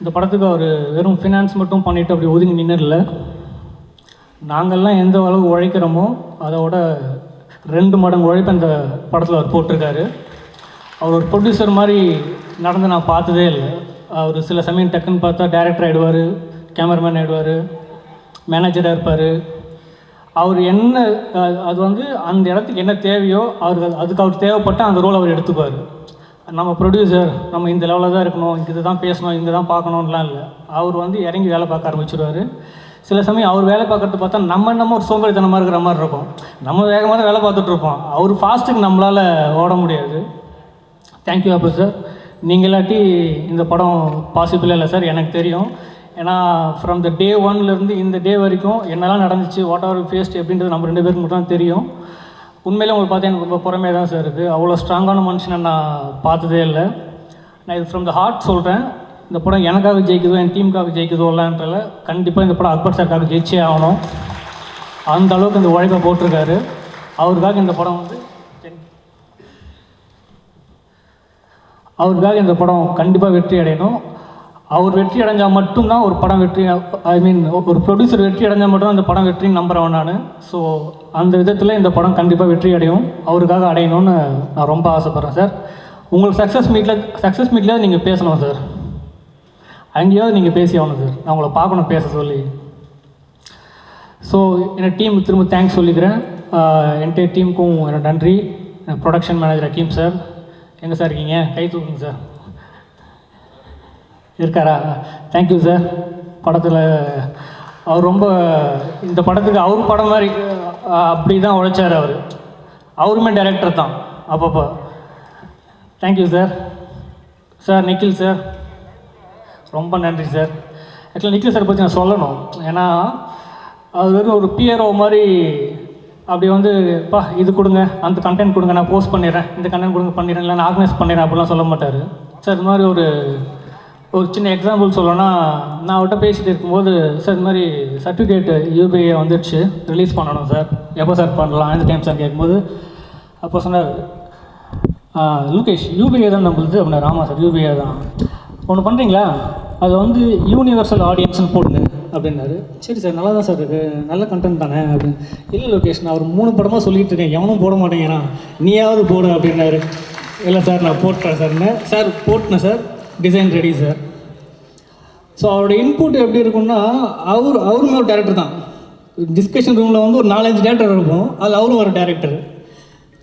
இந்த படத்துக்கு அவர் வெறும் ஃபினான்ஸ் மட்டும் பண்ணிவிட்டு அப்படி ஒதுங்கி நின்றுல. நாங்கள்லாம் எந்த அளவுக்கு உழைக்கிறோமோ அதோட 2 மடங்கு உழைப்பு அந்த படத்தில் அவர் போட்டிருக்காரு. அவர் ஒரு ப்ரொடியூசர் மாதிரி நடந்து நான் பார்த்ததே இல்லை. அவர் சில சமயம் டக்குன்னு பார்த்தா டைரக்டர் ஆகிடுவார், கேமராமேன் ஆகிடுவார், மேனேஜராக இருப்பார். அவர் என்ன அது வந்து அந்த இடத்துக்கு என்ன தேவையோ அதுக்கு அவர் தேவைப்பட்டால் அந்த ரோல் அவர் எடுத்துக்குவார். நம்ம ப்ரொடியூசர் நம்ம இந்த லெவலில் தான் இருக்கணும், இங்கே தான் பேசணும், இங்கே தான் பார்க்கணுன்லாம் இல்லை. அவர் வந்து இறங்கி வேலை பார்க்க ஆரம்பிச்சிடுவார். சில சமயம் அவர் வேலை பார்க்கறது பார்த்தா நம்ம ஒரு சோம்பேறித்தனமாக இருக்கிற மாதிரி இருக்கும். நம்ம வேகமாக தான் வேலை பார்த்துட்ருப்போம். அவர் ஃபாஸ்ட்டுக்கு நம்மளால் ஓட முடியாது. தேங்க்யூ அப்போ சார். நீங்கள் இல்லாட்டி இந்த படம் பாசிபிளாக இல்லை சார், எனக்கு தெரியும். ஏன்னா ஃப்ரம் த டே ஒன்லேருந்து இந்த டே வரைக்கும் என்னெல்லாம் நடந்துச்சு, வாட் ஆர் ஃபேஸ்ட் எப்படின்றது நம்ம 2 பேருக்கு மட்டும் தான் தெரியும். உண்மையிலே உங்களுக்கு பார்த்தா எனக்கு ரொம்ப பொறுமையாக தான் சார் இருக்குது. அவ்வளோ ஸ்ட்ராங்கான மனுஷனை நான் பார்த்ததே இல்லை. நான் இது ஃப்ரம் த ஹார்ட் சொல்கிறேன். இந்த படம் எனக்காக ஜெயிக்குதோ என் டீமுக்காக ஜெயிக்குதோ இல்லைன்றல கண்டிப்பாக இந்த படம் அக்பர் சாருக்காக ஜெயிச்சே ஆகணும். அந்த அளவுக்கு இந்த உழைப்பை போட்டிருக்காரு. அவருக்காக இந்த படம் வந்து அவருக்காக இந்த படம் கண்டிப்பாக வெற்றி அடையணும். அவர் வெற்றி அடைஞ்சால் மட்டும்தான் ஒரு படம் வெற்றி, ஐ மீன் ஒரு ப்ரொடியூசர் வெற்றி அடைஞ்சால் மட்டும் அந்த படம் வெற்றின்னு நம்புகிறவன் நான். ஸோ அந்த விதத்தில் இந்த படம் கண்டிப்பாக வெற்றி அடையும், அவருக்காக அடையணும்னு நான் ரொம்ப ஆசைப்பட்றேன் சார். உங்களுக்கு சக்ஸஸ் மீட்டில் நீங்கள் பேசணும் சார், அங்கேயாவது நீங்கள் பேசி ஆகணும் சார். நான் உங்களை பார்க்கணும் பேச சொல்லி. ஸோ என்னோட டீம் திரும்ப தேங்க்ஸ் சொல்லிக்கிறேன். என்டையர் டீமுக்கும் என்னோட நன்றி. ப்ரொடக்ஷன் மேனேஜர் அக்கீம் சார், எங்கே சார் இருக்கீங்க? கை தூக்குங்க சார். இருக்காரா? Thank you sir. படத்தில் அவர் ரொம்ப இந்த படத்துக்கு அவர் படம் மாதிரி அப்படி தான் உழைச்சார். அவருமே டைரக்டர் தான் அப்பப்போ. Thank you sir. Sir Nikhil sir ரொம்ப நன்றி சார். ஆக்சுவலாக நிக்கில் சார் பற்றி நான் சொல்லணும். ஏன்னா அவர் ஒரு பிஆர்ஓ மாதிரி அப்படி வந்து இது கொடுங்க, அந்த கண்டென்ட் கொடுங்க, நான் போஸ்ட் பண்ணிடுறேன், இந்த கண்டென்ட் கொடுங்க பண்ணிடுறேன், இல்லை நான் ஆர்கனைஸ் பண்ணிடுறேன் அப்படிலாம் சொல்ல மாட்டார் சார். இது மாதிரி ஒரு சின்ன எக்ஸாம்பிள் சொல்லணும்னா, நான் அவர்கிட்ட பேசிகிட்டு இருக்கும்போது சார் இது மாதிரி சர்டிஃபிகேட் யூபிஐ வந்துடுச்சு, ரிலீஸ் பண்ணணும் சார், எப்போ சார் பண்ணலாம், எந்த டைம் சார் கேட்கும்போது அப்போ சொன்னார், லோகேஷ் யூபிஐ தான் நம்மளுது அப்படின்னா. ஆமாம் சார் யூபிஐ தான். ஒன்று பண்ணுறீங்களா, அது வந்து யூனிவர்சல் ஆடியன்ஸ்னு போடுங்க அப்படின்னாரு. சரி சார் நல்லா தான் சார் இருக்குது, நல்ல கண்டென்ட் தானே அப்படின்னு. இல்லை லோகேஷ் நான் ஒரு 3 படமாக சொல்லிகிட்டு இருக்கேன், எவனும் போட மாட்டேங்கிறான், நீயாவது போடு அப்படின்னாரு. இல்லை சார் நான் போட்டுறேன் சார்னு. சார் போட்டுனேன் sir, design ready sir. So அவரோட இன்புட் எப்படி இருக்குன்னா, அவருமே ஒரு டேரக்டர் தான். டிஸ்கஷன் ரூமில் வந்து ஒரு 4-5 டேரக்டர் இருக்கும், அதில் அவரும் ஒரு டேரக்டர்.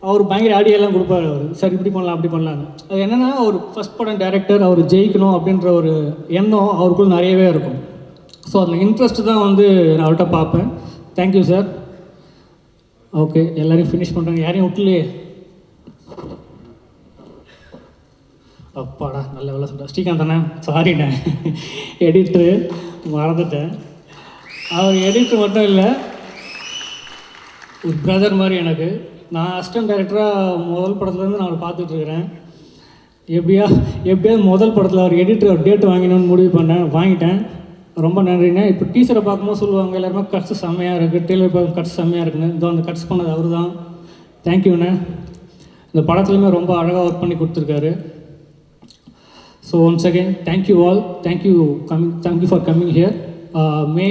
அவர் பயங்கர ஐடியாலாம் கொடுப்பாரு. அவர் சார் இப்படி பண்ணலாம் அப்படி பண்ணலான்னு. அது என்னென்னா ஒரு ஃபஸ்ட் படம் டேரக்டர், அவர் ஜெயிக்கணும் அப்படின்ற ஒரு எண்ணம் அவருக்குள்ள நிறையவே இருக்கும். ஸோ அதில் இன்ட்ரெஸ்ட்டு தான் வந்து நான் அவர்கிட்ட பார்ப்பேன். Thank you sir. ஓகே எல்லோரையும் ஃபினிஷ் பண்ணுறாங்க, யாரையும் விட்டுலையே. அப்பாடா நல்ல வேலை சொல்கிறேன். ஸ்ரீகாந்த் தானே, சாரிண்ணே எடிட்ரு மறந்துட்டேன். அவர் எடிட்ரு மட்டும் இல்லை, ஒரு பிரதர் மாதிரி எனக்கு. நான் அசிஸ்டன்ட் டைரக்டராக முதல் படத்துலேருந்து நான் அவரை பார்த்துட்ருக்குறேன். எப்படியாவது முதல் படத்தில் அவர் எடிட்டர் டேட் வாங்கினோன்னு முடிவு பண்ணேன், வாங்கிட்டேன். ரொம்ப நன்றிண்ணே. இப்போ டீச்சரை பார்க்கும்போது சொல்லுவாங்க எல்லாருமே கட்ஸ் செம்மையாக இருக்குது, டெய்லர் பார்க்க கட்ஸ் செம்மையாக இருக்குன்னு. இதோ அந்த கட்ஸ் பண்ணது அவர் தான். தேங்க்யூண்ணே. இந்த படத்துலையுமே ரொம்ப அழகாக ஒர்க் பண்ணி கொடுத்துருக்காரு. So once again thank you all. Thank you for coming here. May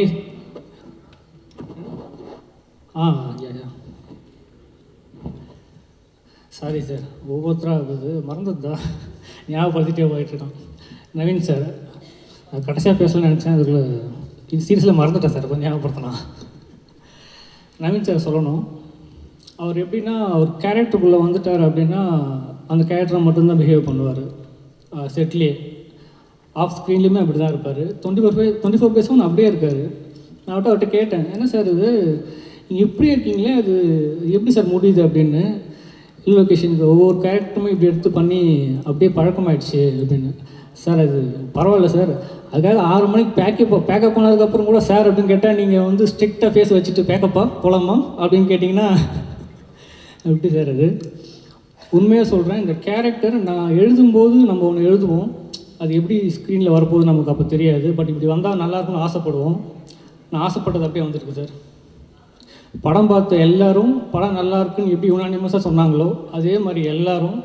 sorry sir, ஒவ்வொருத்தராக மறந்துதான் ஞாபகப்படுத்திட்டே போயிட்டுருக்கான். நவீன் சார் கடைசியாக பேசலாம்னு நினச்சேன், அதுக்குள்ளே இது சீரியஸில் மறந்துட்டேன் சார், கொஞ்சம் ஞாபகப்படுத்தலாம். நவீன் சார் சொல்லணும், அவர் எப்படின்னா அவர் கேரக்டருக்குள்ளே வந்துட்டார் அப்படின்னா அந்த கேரக்டரை மட்டும்தான் பிஹேவ் பண்ணுவார். செட்லேயே ஆஃப் ஸ்க்ரீன்லேயுமே அப்படி தான் இருப்பார். 24 பேஸும் அப்படியே இருக்கார். நான் அவர்கிட்ட கேட்டேன், என்ன சார் இது நீங்கள் இப்படி இருக்கீங்களே, அது எப்படி சார் முடியுது அப்படின்னு. இல்லை லொக்கேஷனுக்கு ஒவ்வொரு கேரக்டருமே இப்படி எடுத்து பண்ணி அப்படியே பழக்கமாயிடுச்சு அப்படின்னு. சார் அது பரவாயில்ல சார், அதுக்காக 6 மணிக்கு பேக்கப் பண்ணதுக்கப்புறம் கூட சார் அப்படின்னு கேட்டால் நீங்கள் வந்து ஸ்ட்ரிக்டாக ஃபேஸ் வச்சுட்டு பேக்கப்பா போகலாமா அப்படின்னு கேட்டிங்கன்னா எப்படி சார் அது. உண்மையாக சொல்கிறேன், இந்த கேரக்டர் நான் எழுதும்போது நம்ம ஒன்று எழுதுவோம், அது எப்படி ஸ்க்ரீனில் வரப்போகுது நமக்கு அப்போ தெரியாது. பட் இப்படி வந்தால் நல்லாயிருக்கும்னு ஆசைப்படுவோம். நான் ஆசைப்பட்டது அப்படியே வந்திருக்கு சார். படம் பார்த்த எல்லோரும் படம் நல்லா இருக்குன்னு எப்படி யுனானிமஸாக சொன்னாங்களோ அதே மாதிரி எல்லோரும்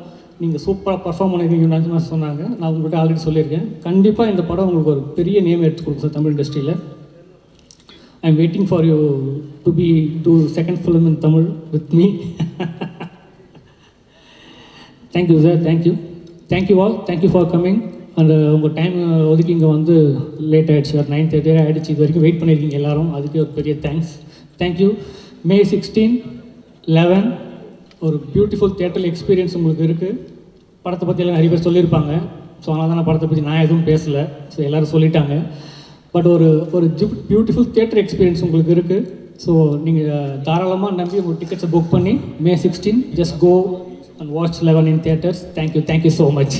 நீங்கள் சூப்பராக பர்ஃபார்ம் பண்ணியிருக்கீங்க யுனானிமஸாக சொன்னாங்க. நான் உங்கள்கிட்ட ஆல்ரெடி சொல்லியிருக்கேன். கண்டிப்பாக இந்த படம் உங்களுக்கு ஒரு பெரிய நேம் எடுத்து கொடுக்கும் சார் தமிழ் இண்டஸ்ட்ரியில். I am waiting for you to do second film in Tamil with me. Thank you sir, thank you all, thank you for coming. And உங்கள் டைம் ஒதுக்கி இங்கே வந்து லேட் ஆகிடுச்சு, ஒரு 9:30 ஆகிடுச்சு. இது வரைக்கும் வெயிட் பண்ணியிருக்கீங்க எல்லோரும், அதுக்கே ஒரு பெரிய தேங்க்ஸ். தேங்க்யூ. May 16, 11 ஒரு பியூட்டிஃபுல் தியேட்டர் எக்ஸ்பீரியன்ஸ் உங்களுக்கு இருக்குது. படத்தை பற்றி எல்லாம் நிறைய பேர் சொல்லியிருப்பாங்க. ஸோ அதனால தான் படத்தை பற்றி நான் எதுவும் பேசலை. ஸோ எல்லோரும் சொல்லிட்டாங்க. பட் ஒரு பியூட்டிஃபுல் தியேட்டர் எக்ஸ்பீரியன்ஸ் உங்களுக்கு இருக்குது. ஸோ நீங்கள் தாராளமாக நம்பி உங்கள் டிக்கெட்ஸை புக் பண்ணி May 16 just go and watch 11 in theatres. Thank you so much.